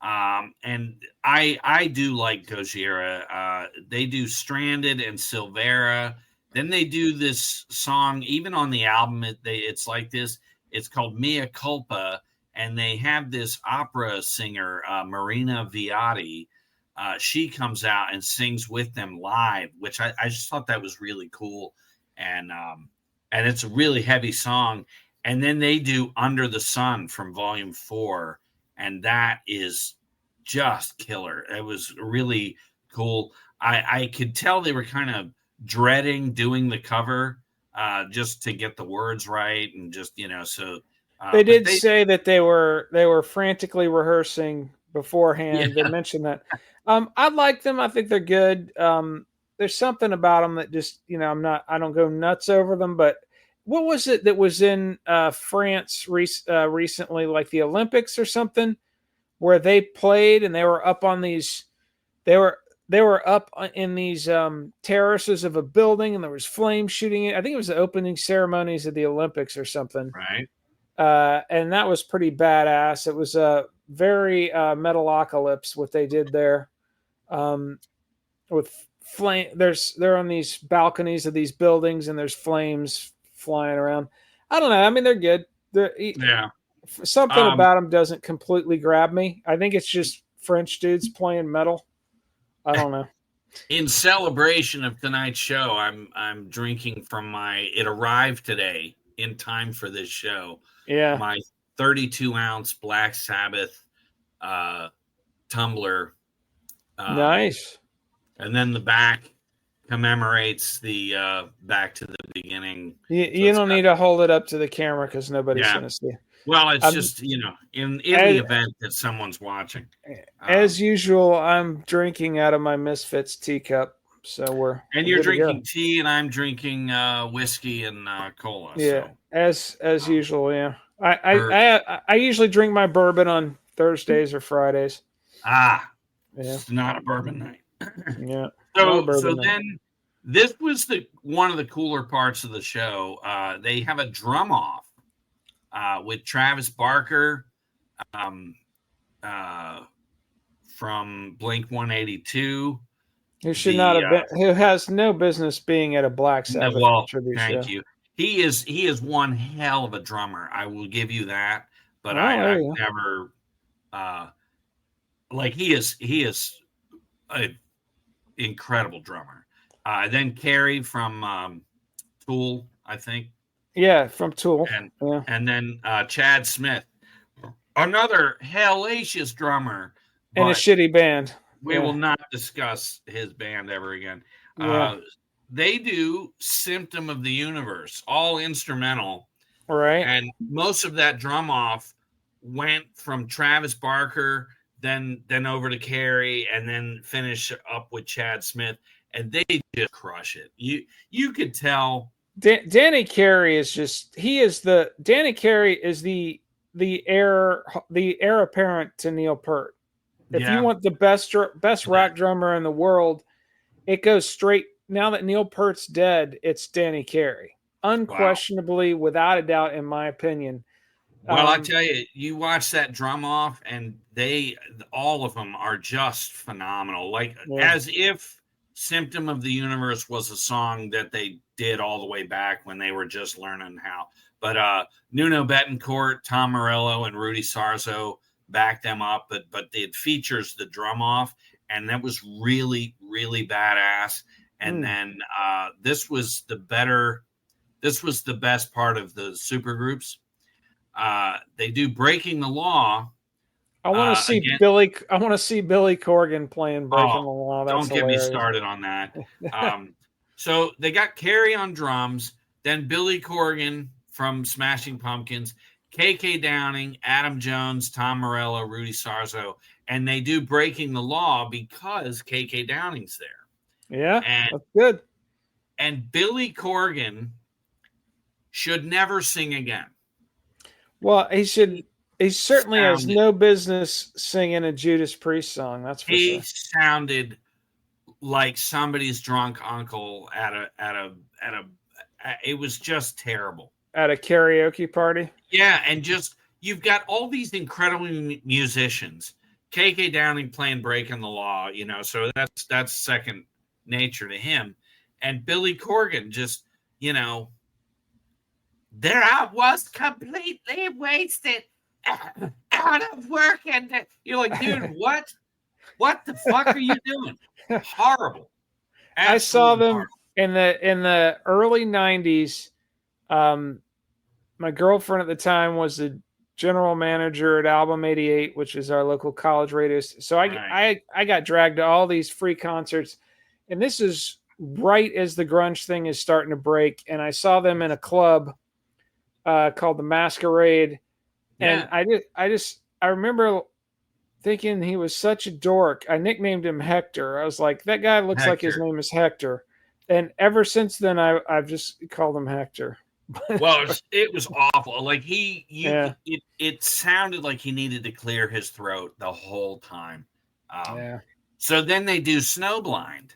and I do like Gojira. They do Stranded and Silvera. Then they do this song, even on the album. It's like this. It's called Mea Culpa. And they have this opera singer, Marina Viati. She comes out and sings with them live, which I just thought that was really cool. And it's a really heavy song. And then they do Under the Sun from Volume 4. And that is just killer. It was really cool. I could tell they were kind of dreading doing the cover just to get the words right. And just, so... They did say that they were frantically rehearsing beforehand. Yeah. They mentioned that. I like them. I think they're good. There's something about them that just, I don't go nuts over them. But what was it that was in France recently, like the Olympics or something, where they played and they were up on these, they were up in these terraces of a building, and there was flames shooting it. I think it was the opening ceremonies of the Olympics or something. Right. And that was pretty badass. It was a very Metalocalypse what they did there, with flame. They're on these balconies of these buildings, and there's flames flying around. I don't know. I mean, they're good. Something about them doesn't completely grab me. I think it's just French dudes playing metal. I don't know. In celebration of tonight's show, I'm drinking from it arrived today in time for this show. Yeah. My 32-ounce Black Sabbath tumbler. Nice. And then the back commemorates the back to the beginning. You don't need to hold it up to the camera because nobody's going to see. Well, it's just, in the event that someone's watching. As usual, I'm drinking out of my Misfits teacup. So we're you're good to go. drinking tea, and I'm drinking whiskey and cola. Yeah, So as usual. Yeah, I usually drink my bourbon on Thursdays or Fridays. Yeah, it's not a bourbon night. yeah, not a So bourbon night. then this was the one of the cooler parts of the show. They have a drum off with Travis Barker um, uh, from Blink 182. Who should not The have been? Who has no business being at a Black Sabbath well, tribute thank show? you. He is one hell of a drummer. I will give you that. But Oh, there I've you go. never like he is an incredible drummer. Then Carrie from Tool, I think, Yeah, from Tool. and Yeah, then Chad Smith, another hellacious drummer, and a but shitty band. we will Yeah, not discuss his band ever again. yeah. They do Symptom of the Universe, all instrumental, Right. and most of that drum off went from Travis Barker, then over to Carrie, and then finish up with Chad Smith, and they just crush it. You could tell. Danny Carey is just Danny Carey is the heir apparent to Neil Peart. If you Yeah, want the best rock drummer in the world, it goes straight. Now that Neil Peart's dead, it's Danny Carey, wow. unquestionably, without a doubt, in my opinion. Well, I tell you, you watch that drum off, and all of them are just phenomenal. Like Yeah. as if "Symptom of the Universe" was a song that they did all the way back when they were just learning how. But Nuno Bettencourt, Tom Morello, and Rudy Sarzo backed them up. But it features the drum off, and that was really really badass. And then this was the best part of the supergroups. They do "Breaking the Law" I want to see again. Billy Corgan playing "Breaking Oh, the Law." That's don't get me hilarious. started on that. So they got Carrie on drums, then Billy Corgan from Smashing Pumpkins, KK Downing, Adam Jones, Tom Morello, Rudy Sarzo, and they do "Breaking the Law" because KK Downing's there. Yeah, And that's good. Billy Corgan should never sing again. Well, he should. He certainly has Sounded no business singing a Judas Priest song. That's for he sure. sounded like somebody's drunk uncle it was just terrible. At a karaoke party. Yeah, and just you've got all these incredible musicians. KK Downing playing "Breaking the Law," so that's second nature to him. And Billy Corgan just, there I was completely wasted out of work, and you're like, dude, what the fuck are you doing? Horrible. I saw Absolutely them horrible. in the early '90s. My girlfriend at the time was the general manager at Album 88, which is our local college radio. So I got dragged to all these free concerts, and this is right as the grunge thing is starting to break. And I saw them in a club called the Masquerade, and I remember thinking he was such a dork. I nicknamed him Hector. I was like, that guy looks like his name is Hector. And ever since then, I've just called him Hector. Well, it was awful. Like it sounded like he needed to clear his throat the whole time. So then they do "Snowblind"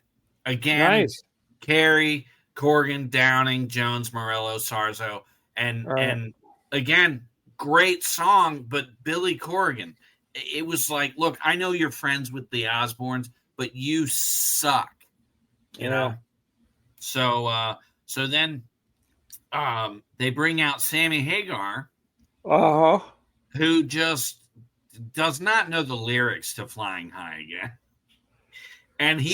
again. Nice. Carrie, Corgan, Downing, Jones, Morello, Sarzo, and again, great song. But Billy Corgan, it was like, look, I know you're friends with the Osbournes, but you suck. You know. So then they bring out Sammy Hagar, who just does not know the lyrics to "Flying High Again." And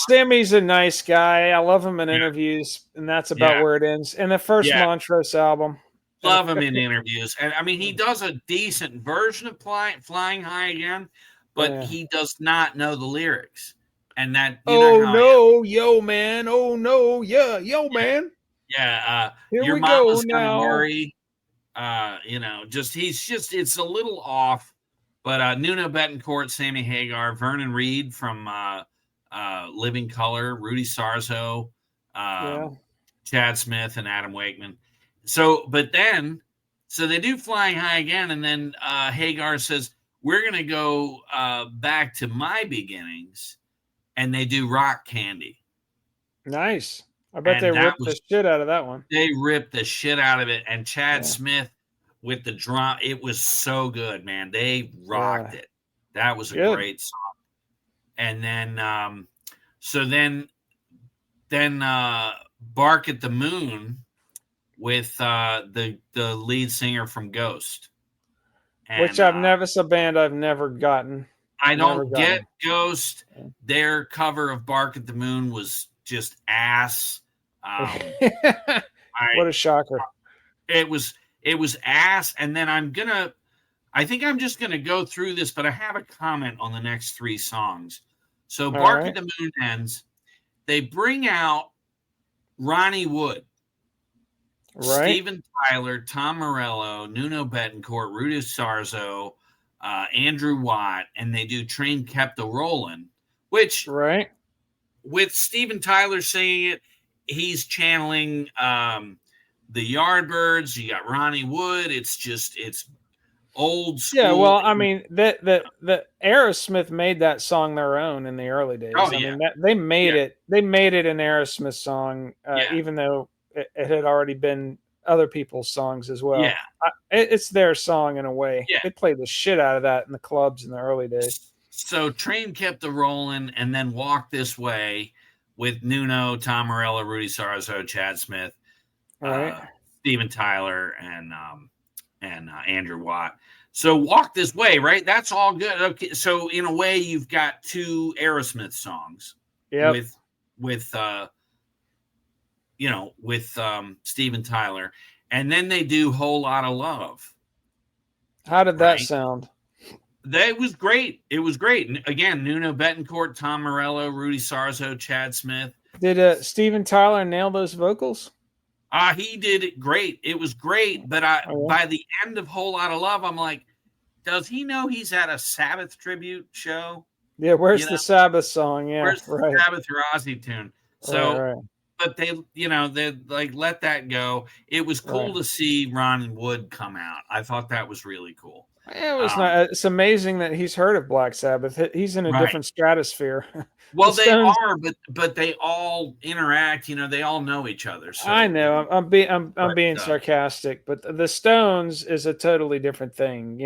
Sammy's a nice guy. I love him in interviews, and that's about where it ends. And the first Montrose album. Love him in interviews. And I mean, he does a decent version of "Flying High Again," but he does not know the lyrics. And that, yo, man. Oh, no, yo, man. Yeah. Here your we mama's go gonna now. worry. It's a little off. But Nuno Bettencourt, Sammy Hagar, Vernon Reed from Living Color, Rudy Sarzo, Yeah. Chad Smith, and Adam Wakeman. So they do Flying High again, and then Hagar says, we're going to go back to my beginnings, and they do Rock Candy. Nice. I bet they And ripped the shit out of that one. They ripped the shit out of it. And Chad Smith with the drum, it was so good, man. They rocked it. That was a great song. And then, then Bark at the Moon with the lead singer from Ghost. And, which it's a band I've never gotten. I don't get Ghost. Their cover of Bark at the Moon was just ass. What a shocker. It was ass. And then I think I'm just gonna go through this, but I have a comment on the next 3 songs. So Bark at the Moon ends. They bring out Ronnie Wood, Steven Tyler, Tom Morello, Nuno Bettencourt, Rudy Sarzo, Andrew Watt, and they do Train Kept a Rollin', which with Steven Tyler singing it, he's channeling the Yardbirds. You got Ronnie Wood. It's old school. Yeah, well, I mean, the Aerosmith made that song their own in the early days. I mean, they made it. They made it an Aerosmith song, even though it had already been other people's songs as well. Yeah, it's their song in a way. Yeah. They played the shit out of that in the clubs in the early days. So Train Kept a Rollin', and then Walk This Way with Nuno, Tom Morello, Rudy Sarzo, Chad Smith, Steven Tyler, and Andrew Watt. So Walk This Way, right? That's all good. Okay, so in a way, you've got 2 Aerosmith songs. Yeah. With Steven Tyler, and then they do Whole Lotta Love. How did that sound? That was great. It was great. Again, Nuno Bettencourt, Tom Morello, Rudy Sarzo, Chad Smith. Did Steven Tyler nail those vocals? He did it great. It was great, but by the end of Whole Lotta Love, I'm like, does he know he's at a Sabbath tribute show? Yeah, where's the Sabbath song? Yeah, where's the Sabbath or Ozzy tune? So, but they like let that go. It was cool to see Ron Wood come out. I thought that was really cool. Yeah, it was not. It's amazing that he's heard of Black Sabbath. He's in a different stratosphere. Well, they are, but they all interact. They all know each other. So, I know. I'm being sarcastic, but the Stones is a totally different thing.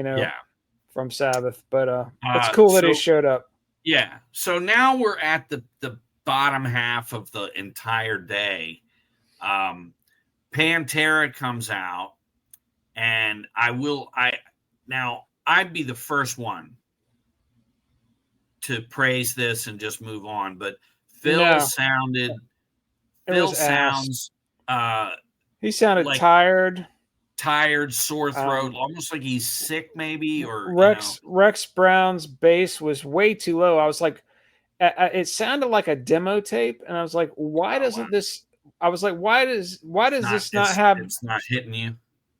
From Sabbath. But it's cool that he showed up. Yeah. So now we're at the bottom half of the entire day. Pantera comes out, and I'd be the first one to praise this and just move on, but Phil sounded he sounded like tired, sore throat, almost like he's sick maybe, or Rex Brown's bass was way too low. I was like, it sounded like a demo tape, and I was like, why doesn't this this not have, it's not hitting you?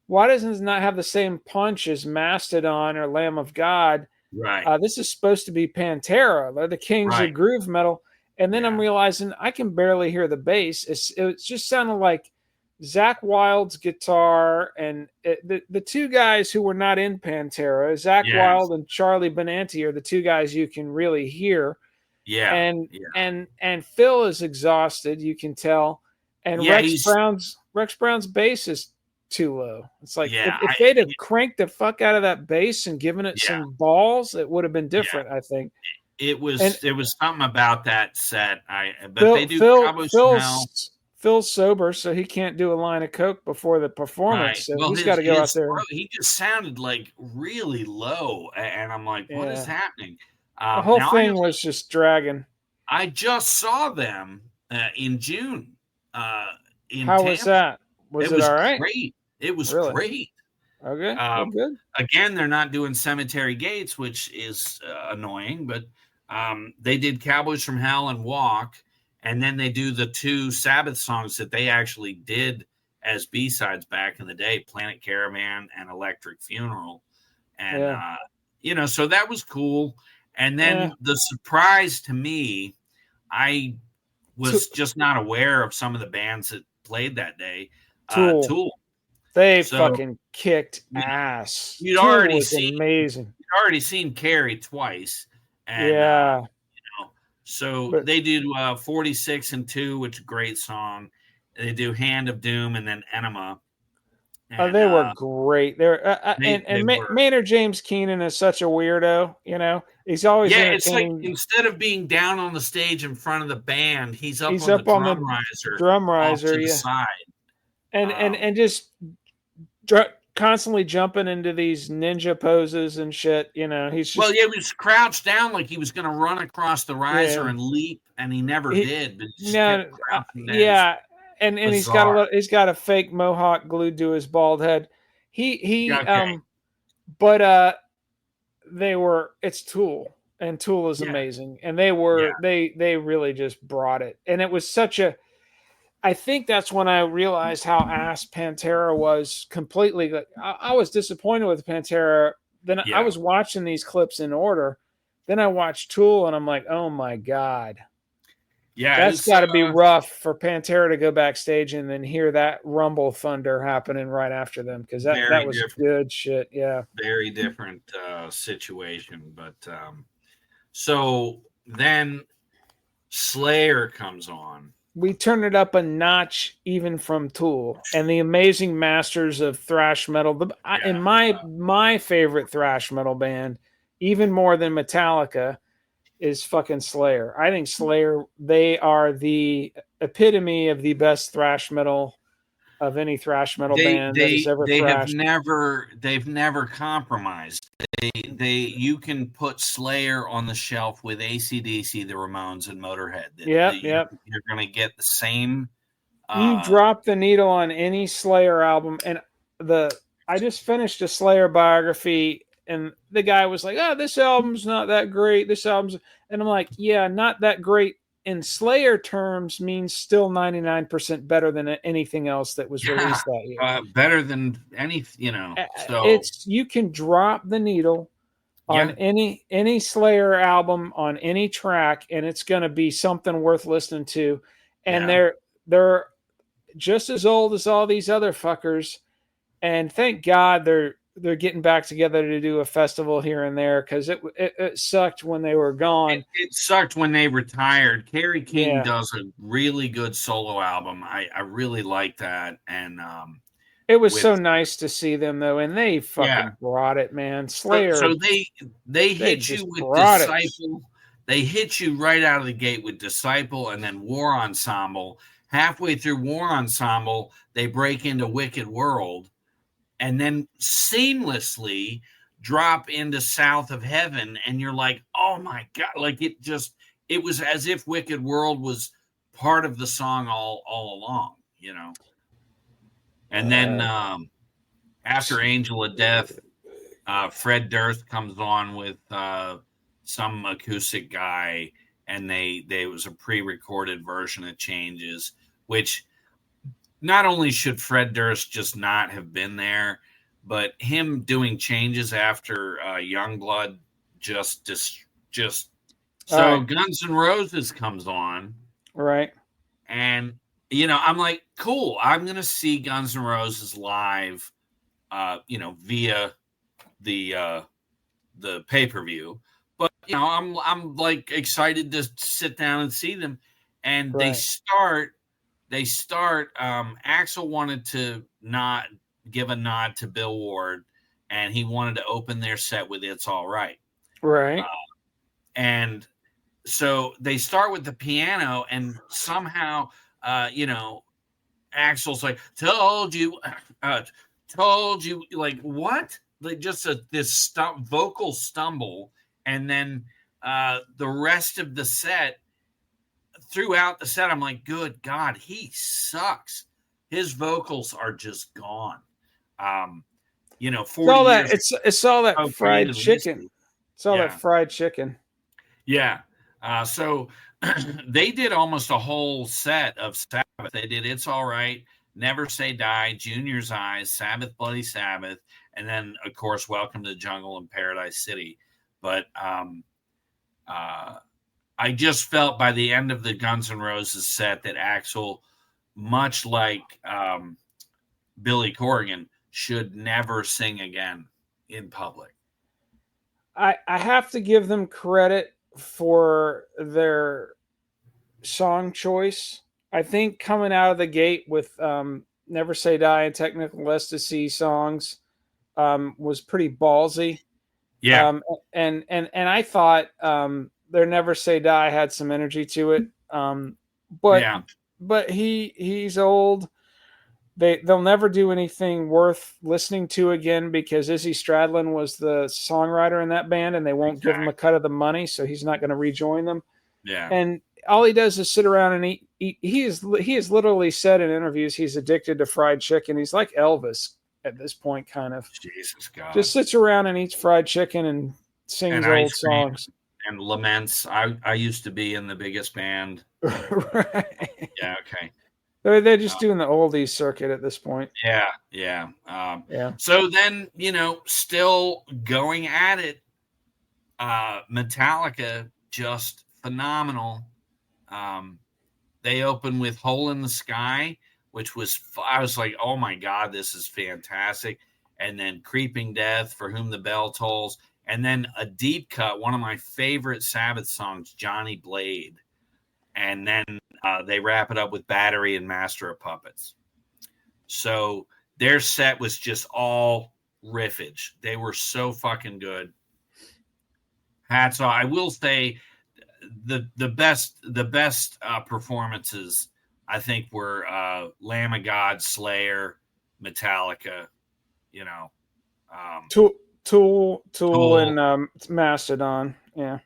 Why doesn't this not have the same punch as Mastodon or Lamb of God? Right. This is supposed to be Pantera. They're the kings of groove metal. And then I'm realizing I can barely hear the bass. It just sounded like Zakk Wylde's guitar, and the 2 guys who were not in Pantera, Zakk Wylde and Charlie Benanti, are the 2 guys you can really hear. Yeah. And Phil is exhausted, you can tell. And Rex Brown's bass is too low. It's like if they'd have cranked the fuck out of that bass and given it some balls, it would have been different. I think it was something about that set. They do Phil's sober, so he can't do a line of coke before the performance. So he's got to go out there. He just sounded like really low, and I'm like, what is happening? The whole thing was just dragging. I just saw them in June. How was that? Was it all right? Great. It was great. Okay, good. Again, they're not doing Cemetery Gates, which is annoying, but they did Cowboys from Hell and Walk, and then they do the 2 Sabbath songs that they actually did as B-sides back in the day, Planet Caravan and Electric Funeral. And, so that was cool. And then the surprise to me I was just not aware of some of the bands that played that day. Tool. They fucking kicked ass. Tool was amazing. You'd already seen Carrie twice. And, so they do 46 and 2, which is a great song. They do Hand of Doom and then Enema. And, they were great. Maynard James Keenan is such a weirdo. He's always entertaining. It's like instead of being down on the stage in front of the band, he's up on the drum riser to the side, and just constantly jumping into these ninja poses and shit. He's just, he was crouched down like he was going to run across the riser and leap, and he never did. But he just kept crouching down. And he's got a fake mohawk glued to his bald head. It's Tool, and Tool is amazing, and they really just brought it, and it was I think that's when I realized how ass Pantera was completely. I was disappointed with Pantera. Then I was watching these clips in order. Then I watched Tool, and I'm like, oh my God. Yeah, that's got to be rough for Pantera to go backstage and then hear that rumble thunder happening right after them, because that was good shit. Yeah, very different situation. But so then Slayer comes on. We turn it up a notch even from Tool and the amazing masters of thrash metal. In my favorite thrash metal band, even more than Metallica, is fucking Slayer. I think Slayer, they are the epitome of the best thrash metal of any thrash metal band that has ever thrashed. They've never compromised. You can put Slayer on the shelf with AC/DC, the Ramones, and Motorhead. You're going to get the same. You drop the needle on any Slayer album, and I just finished a Slayer biography. And the guy was like, "Oh, this album's not that great. This album's," and I'm like, "Yeah, not that great in Slayer terms means still 99% better than anything else that was released that year. Better than any, So you can drop the needle on any Slayer album on any track, and it's going to be something worth listening to. And they're just as old as all these other fuckers, and thank God they're getting back together to do a festival here and there, because it sucked when they were gone. It sucked when they retired. Kerry King does a really good solo album. I really like that. And it was so nice to see them, though, and they fucking brought it, man. Slayer. So they hit you with Disciple. They hit you right out of the gate with Disciple and then War Ensemble. Halfway through War Ensemble, they break into Wicked World, and then seamlessly drop into South of Heaven, and you're like, oh my God. Like it was as if Wicked World was part of the song all along, And then after Angel of Death, Fred Durst comes on with some acoustic guy, and it was a pre-recorded version of Changes, which not only should Fred Durst just not have been there, but him doing Changes after Youngblood just so right. Guns N' Roses comes on, right? And I'm like, cool. I'm gonna see Guns N' Roses live, via the pay-per-view. But I'm like excited to sit down and see them, and right. They start. Axl wanted to not give a nod to Bill Ward, and he wanted to open their set with "It's All Right." Right. And so they start with the piano, and somehow, Axl's like, "Told you," like what? Like just this vocal stumble, and then the rest of the set. Throughout the set, I'm like, good God, he sucks. His vocals are just gone. 40 years. It's all that fried chicken. It's all that fried chicken. Yeah. So they did almost a whole set of Sabbath. They did "It's All Right," "Never Say Die," "Junior's Eyes," "Sabbath, Bloody Sabbath," and then, of course, "Welcome to the Jungle" and "Paradise City." But I just felt by the end of the Guns N' Roses set that Axl, much like Billy Corgan, should never sing again in public. I have to give them credit for their song choice. I think coming out of the gate with Never Say Die and Technical Ecstasy songs was pretty ballsy. Yeah. And I thought their Never Say Die had some energy to it. But Yeah. he's old. They'll never do anything worth listening to again because Izzy Stradlin was the songwriter in that band, and they won't give him a cut of the money, so he's not going to rejoin them. Yeah. And all he does is sit around and eat. He has literally said in interviews he's addicted to fried chicken. He's like Elvis at this point, kind of. Jesus God. Just sits around and eats fried chicken and sings old songs and laments. I used to be in the biggest band. Right. Yeah. Okay. They're just doing the oldies circuit at this point. Yeah. Yeah. So then, still going at it. Metallica, just phenomenal. They open with Hole in the Sky, which was, I was like, oh my God, this is fantastic. And then Creeping Death, For Whom the Bell Tolls. And then a deep cut, one of my favorite Sabbath songs, Johnny Blade. And then they wrap it up with Battery and Master of Puppets. So their set was just all riffage. They were so fucking good. Hats off. I will say the best performances, I think, were Lamb of God, Slayer, Metallica, Tool and Mastodon. Yeah.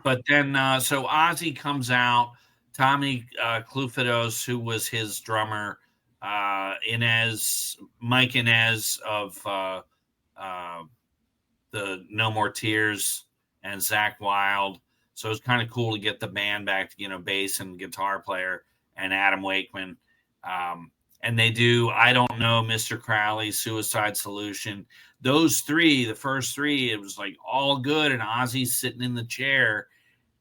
But then so Ozzy comes out, Tommy Clufedos, who was his drummer, Mike Inez of the No More Tears, and Zach Wilde. So it was kind of cool to get the band back, bass and guitar player, and Adam Wakeman. And they do I Don't Know, Mr. Crowley, Suicide Solution. Those three, the first three, it was like all good, and Ozzy's sitting in the chair,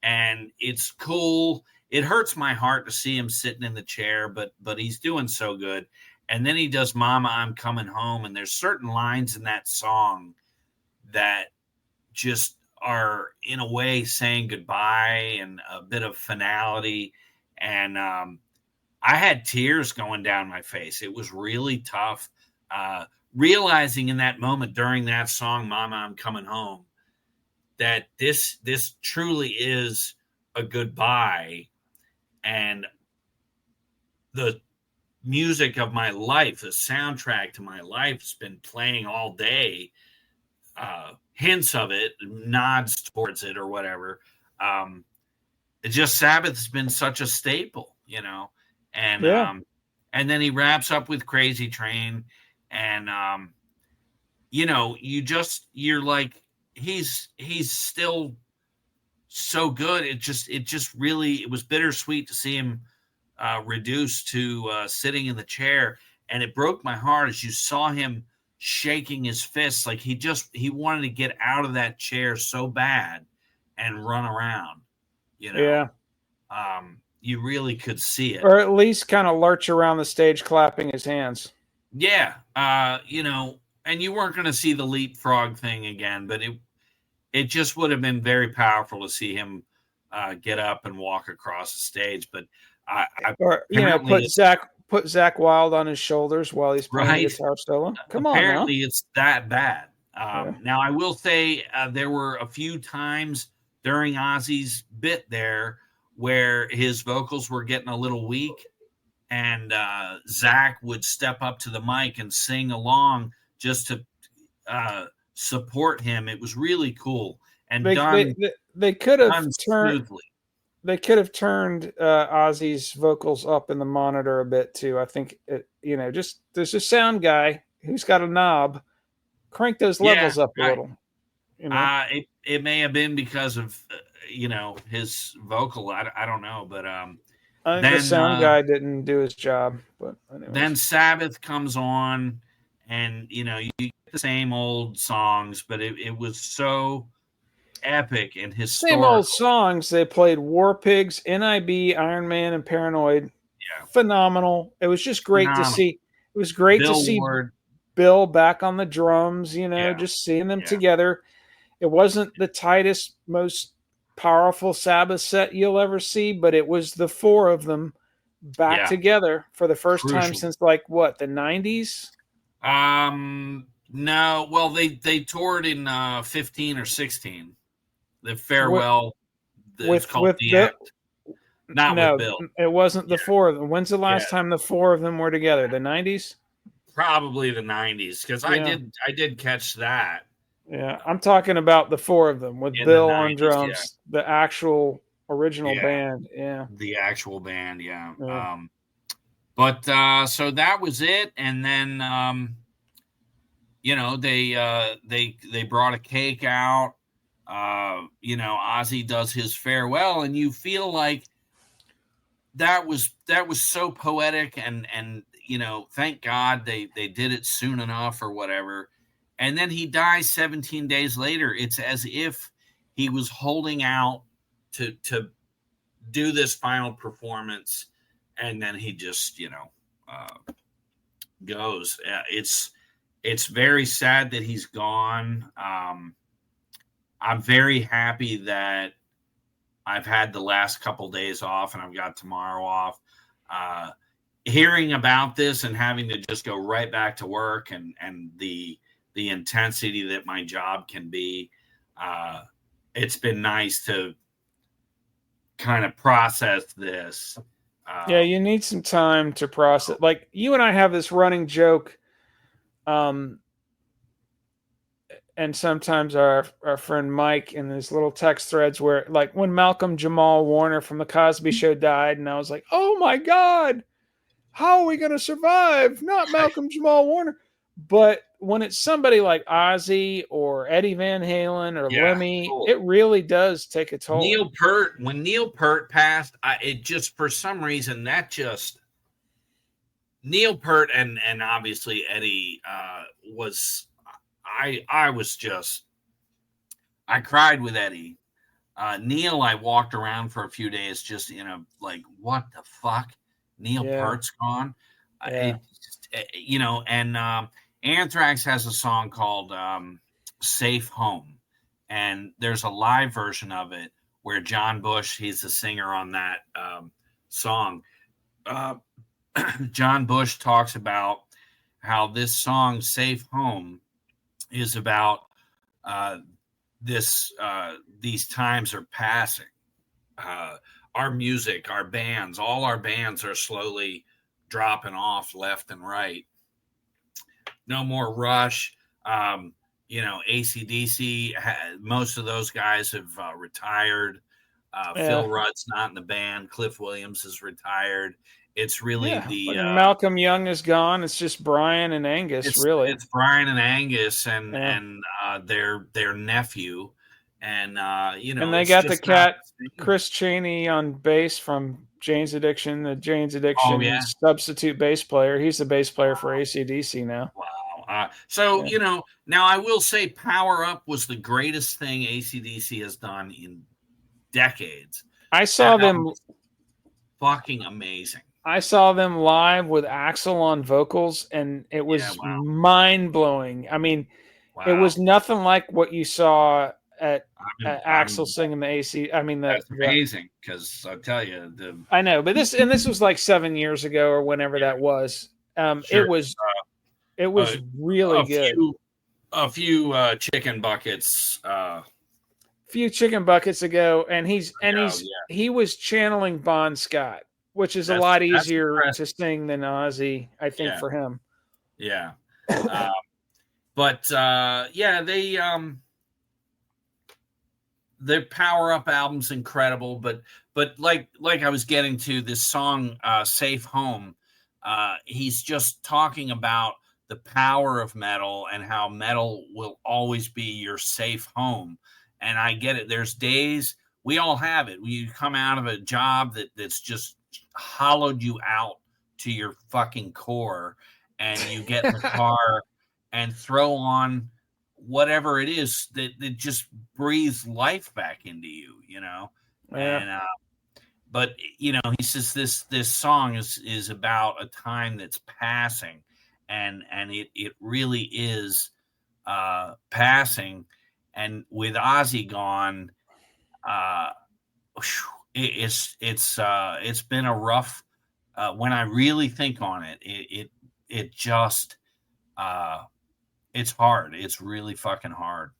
and it's cool. It hurts my heart to see him sitting in the chair, but he's doing so good. And then he does Mama, I'm Coming Home, and there's certain lines in that song that just are in a way saying goodbye and a bit of finality. And I had tears going down my face. It was really tough. Realizing in that moment during that song, Mama, I'm Coming Home, that this truly is a goodbye. And the music of my life, the soundtrack to my life, has been playing all day. Hints of it, nods towards it or whatever. It just Sabbath has been such a staple, and and then he wraps up with Crazy Train, and you're like, he's still so good. It just really, it was bittersweet to see him reduced to sitting in the chair, and it broke my heart as you saw him shaking his fists like he wanted to get out of that chair so bad and run around. You really could see it, or at least kind of lurch around the stage clapping his hands. Yeah. And you weren't going to see the leapfrog thing again, but it just would have been very powerful to see him get up and walk across the stage. But put Zach Wilde on his shoulders while he's playing the guitar solo. Apparently it's that bad. Now I will say there were a few times during Ozzy's bit there where his vocals were getting a little weak, and Zach would step up to the mic and sing along just to support him. It was really cool, and they could have turned smoothly. They could have turned Ozzy's vocals up in the monitor a bit too. I think just there's a sound guy who's got a knob. Crank those levels up a little. It may have been because of his vocal. I don't know, but I think the sound guy didn't do his job. But anyways. Then Sabbath comes on, and you get the same old songs, but it was so epic and Same old historical. songs. They played War Pigs, NIB, Iron Man, and Paranoid. Yeah, Phenomenal. It was just great to phenomenal. see. It was great to Bill see Ward. Bill back on the drums, Yeah, just seeing them yeah, together. It wasn't the tightest, most powerful Sabbath set you'll ever see, but it was the four of them back yeah. together for the first time Crucial. since like what, the 90s? No. Well, they toured in 15 or 16. The With farewell. It's called with the Bill? end. Not with No, Bill. it wasn't Yeah, the four of them. When's the yeah. last time the four of them were together? The 90s? Probably the 90s because Yeah. I did catch that Yeah, I'm talking about the four of them with in the Bill on 90s. Yeah, drums, the actual original yeah. band. Yeah. The actual band. Yeah. Yeah. But so that was it, and then they brought a cake out. Ozzy does his farewell, and you feel like that was so poetic, and thank God they did it soon enough or whatever. And then he dies 17 days later. It's as if he was holding out to do this final performance, and then he just goes. It's very sad that he's gone. I'm very happy that I've had the last couple days off and I've got tomorrow off. Uh, Hearing about this and having to just go right back to work and the intensity that my job can be, it's been nice to kind of process this. Yeah, you need some time to process. Like you and I have this running joke, um, and sometimes our friend Mike in his little text threads where like when Malcolm Jamal Warner from the Cosby Show died, and I was like, oh my God, how are we gonna survive? Not Malcolm Jamal Warner. But when it's somebody like Ozzy or Eddie Van Halen or Yeah, Lemmy, cool. it really does take a toll. When Neil Peart passed, it just for some reason that just Neil Peart and obviously Eddie was I was just I cried with Eddie. Neil, I walked around for a few days just like what the fuck? Neil Yeah, Peart's gone. yeah, And Anthrax has a song called "Safe Home," and there's a live version of it where John Bush, he's the singer on that song. Uh, John Bush talks about how this song "Safe Home" is about uh, these times are passing. Uh, our music, our bands, all our bands are slowly dropping off left and right. No more Rush. ACDC, most of those guys have retired. yeah. Phil Rudd's not in the band. Cliff Williams is retired. It's really Yeah, fucking Malcolm Young is gone. It's just Brian and Angus, really. it's Brian and Angus and Yeah, their nephew, and and they it's got the just not cat the same. Chris Cheney on bass from Jane's Addiction, the Jane's Oh Addiction yeah, substitute bass player. He's the bass player for ACDC now. wow. So Yeah. now I will say, Power Up was the greatest thing ACDC has done in decades. I That saw them. album's fucking amazing. I saw them live with Axl on vocals, and it Yeah, was wow, mind blowing. I mean, it was wow. nothing like what you saw at, I'm, at Axl I'm singing the AC. I mean, That's the amazing because I tell you, I know, but this was like 7 years ago or whenever that was. sure It uh, was really a good. few chicken buckets Few chicken buckets ago, and ago. Yeah, he was channeling Bon Scott, which is a that's lot that's easier impressive. to sing than Ozzy, I think, Yeah, for him. yeah. Uh, but yeah, their Power Up album's incredible. But like I was getting to this song, "Safe Home." He's just talking about the power of metal and how metal will always be your safe home. And I get it. There's days we all have it. You come out of a job that's just hollowed you out to your fucking core, and you get in the car and throw on whatever it is that just breathes life back into you, Yeah. And but he says this song is about a time that's passing, and it really is passing. And with Ozzy gone, it's been a rough. When I really think on it, it just it's hard. It's really fucking hard,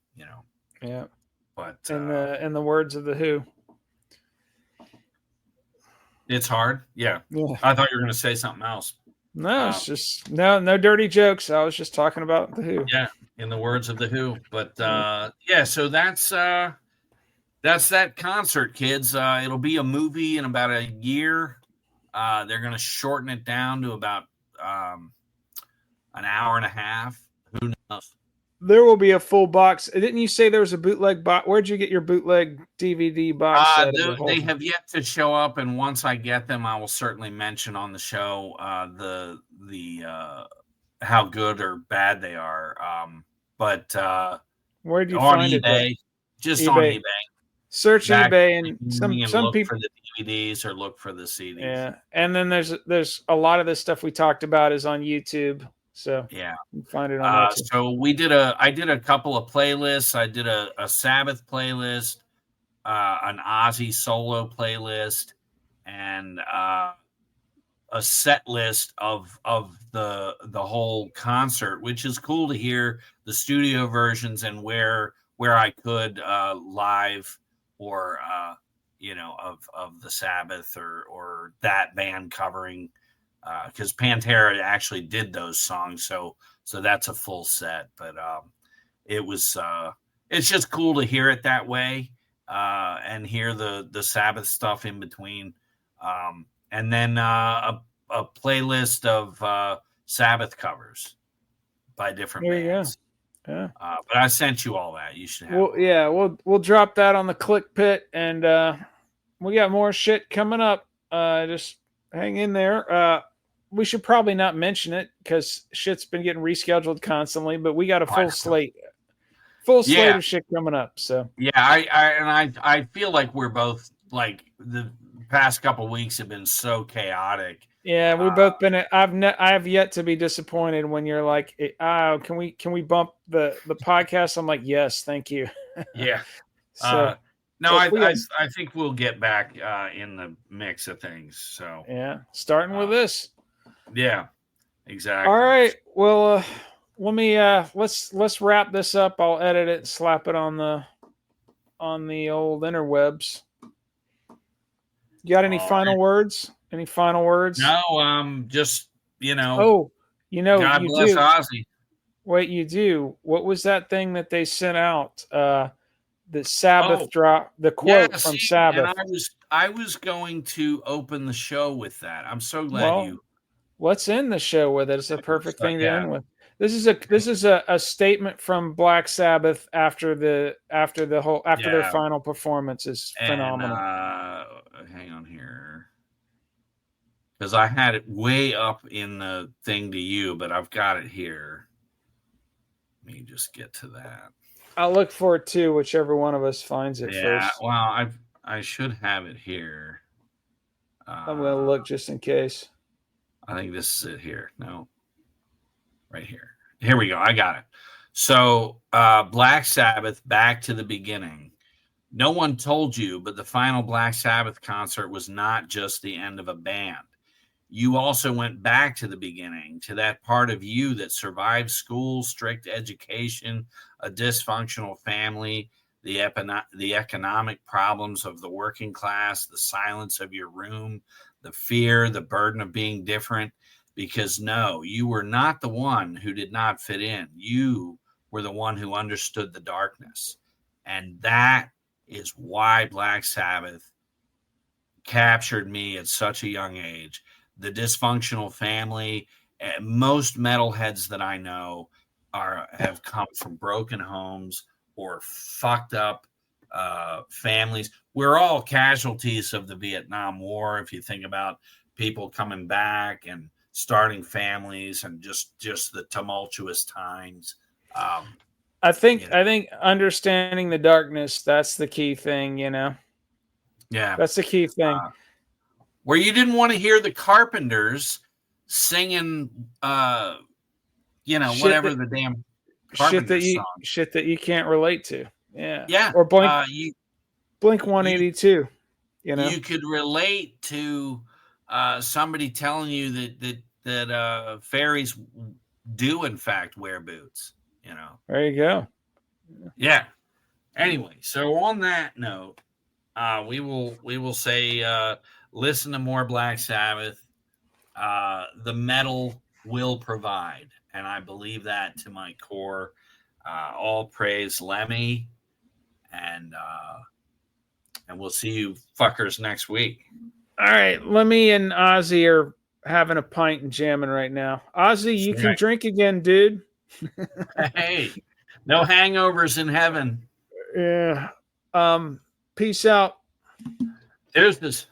Yeah. But in the words of the Who, it's hard. Yeah. I thought you were going to say something else. No, it's just no dirty jokes. I was just talking about the Who. Yeah, in the words of the Who. But yeah, so that's that concert, kids. It'll be a movie in about a year. They're going to shorten it down to about an hour and a half. Who knows? There will be a full box. Didn't you say there was a bootleg box? Where'd you get your bootleg DVD box set? They have yet to show up, and once I get them, I will certainly mention on the show the how good or bad they are. But where'd you on find eBay, it? Just eBay. on eBay. Search eBay, and some look people for the DVDs or look for the CDs. Yeah, and then there's a lot of this stuff we talked about is on YouTube. So yeah, you can find it on there too. So I did a couple of playlists. I did a Sabbath playlist, an Ozzy solo playlist, and a set list of the whole concert, which is cool to hear the studio versions and where I could live or of the Sabbath or that band covering, because Pantera actually did those songs, so that's a full set. But it's just cool to hear it that way, and hear the Sabbath stuff in between, and then a playlist of Sabbath covers by different bands. Yeah. But I sent you all that. You should have. We'll drop that on the Click Pit, and we got more shit coming up. Just hang in there. We should probably not mention it because shit's been getting rescheduled constantly, but we got a full slate of shit coming up. So yeah, I feel like we're both, like, the past couple of weeks have been so chaotic. Yeah, we've both been. I've yet to be disappointed when you're like, "Oh, can we bump the podcast?" I'm like, "Yes, thank you." Yeah. So no, I think we'll get back in the mix of things. So yeah, starting with this. Yeah, exactly. All right. Well, let me let's wrap this up. I'll edit it and slap it on the old interwebs. You got any final words? Any final words? No, just God bless Ozzy. Wait, you do. What was that thing that they sent out? The Sabbath drop, the quote from Sabbath. And I was going to open the show with that. I'm so glad you. Let's end the show with it. It's a perfect thing to end with. This is a statement from Black Sabbath after their final performance is phenomenal. Hang on here, because I had it way up in the thing to you, but I've got it here. Let me just get to that. I'll look for it too, whichever one of us finds it first. Well, I should have it here. I'm gonna look just in case. I think this is it here. No, right here. Here we go. I got it. So, Black Sabbath, Back to the Beginning. No one told you, but the final Black Sabbath concert was not just the end of a band. You also went back to the beginning, to that part of you that survived school, strict education, a dysfunctional family, the economic problems of the working class, the silence of your room, the fear, the burden of being different. Because no, you were not the one who did not fit in. You were the one who understood the darkness. And that is why Black Sabbath captured me at such a young age. The dysfunctional family, most metalheads that I know have come from broken homes or fucked up families. We're all casualties of the Vietnam War. If you think about people coming back and starting families and just the tumultuous times. I think understanding the darkness, that's the key thing, Yeah. That's the key thing. Where you didn't want to hear the Carpenters singing whatever the damn Carpenters song. Shit that you can't relate to. Yeah. Yeah. Or Blink 182, You could relate to somebody telling you that fairies do in fact wear boots, There you go. Yeah. Anyway, so on that note, we will say listen to more Black Sabbath. The metal will provide, and I believe that to my core. All praise Lemmy, and we'll see you fuckers next week. All right, Lemmy and Ozzy are having a pint and jamming right now. Ozzy, you can drink again, dude. Hey, no hangovers in heaven. Yeah. Peace out. There's this.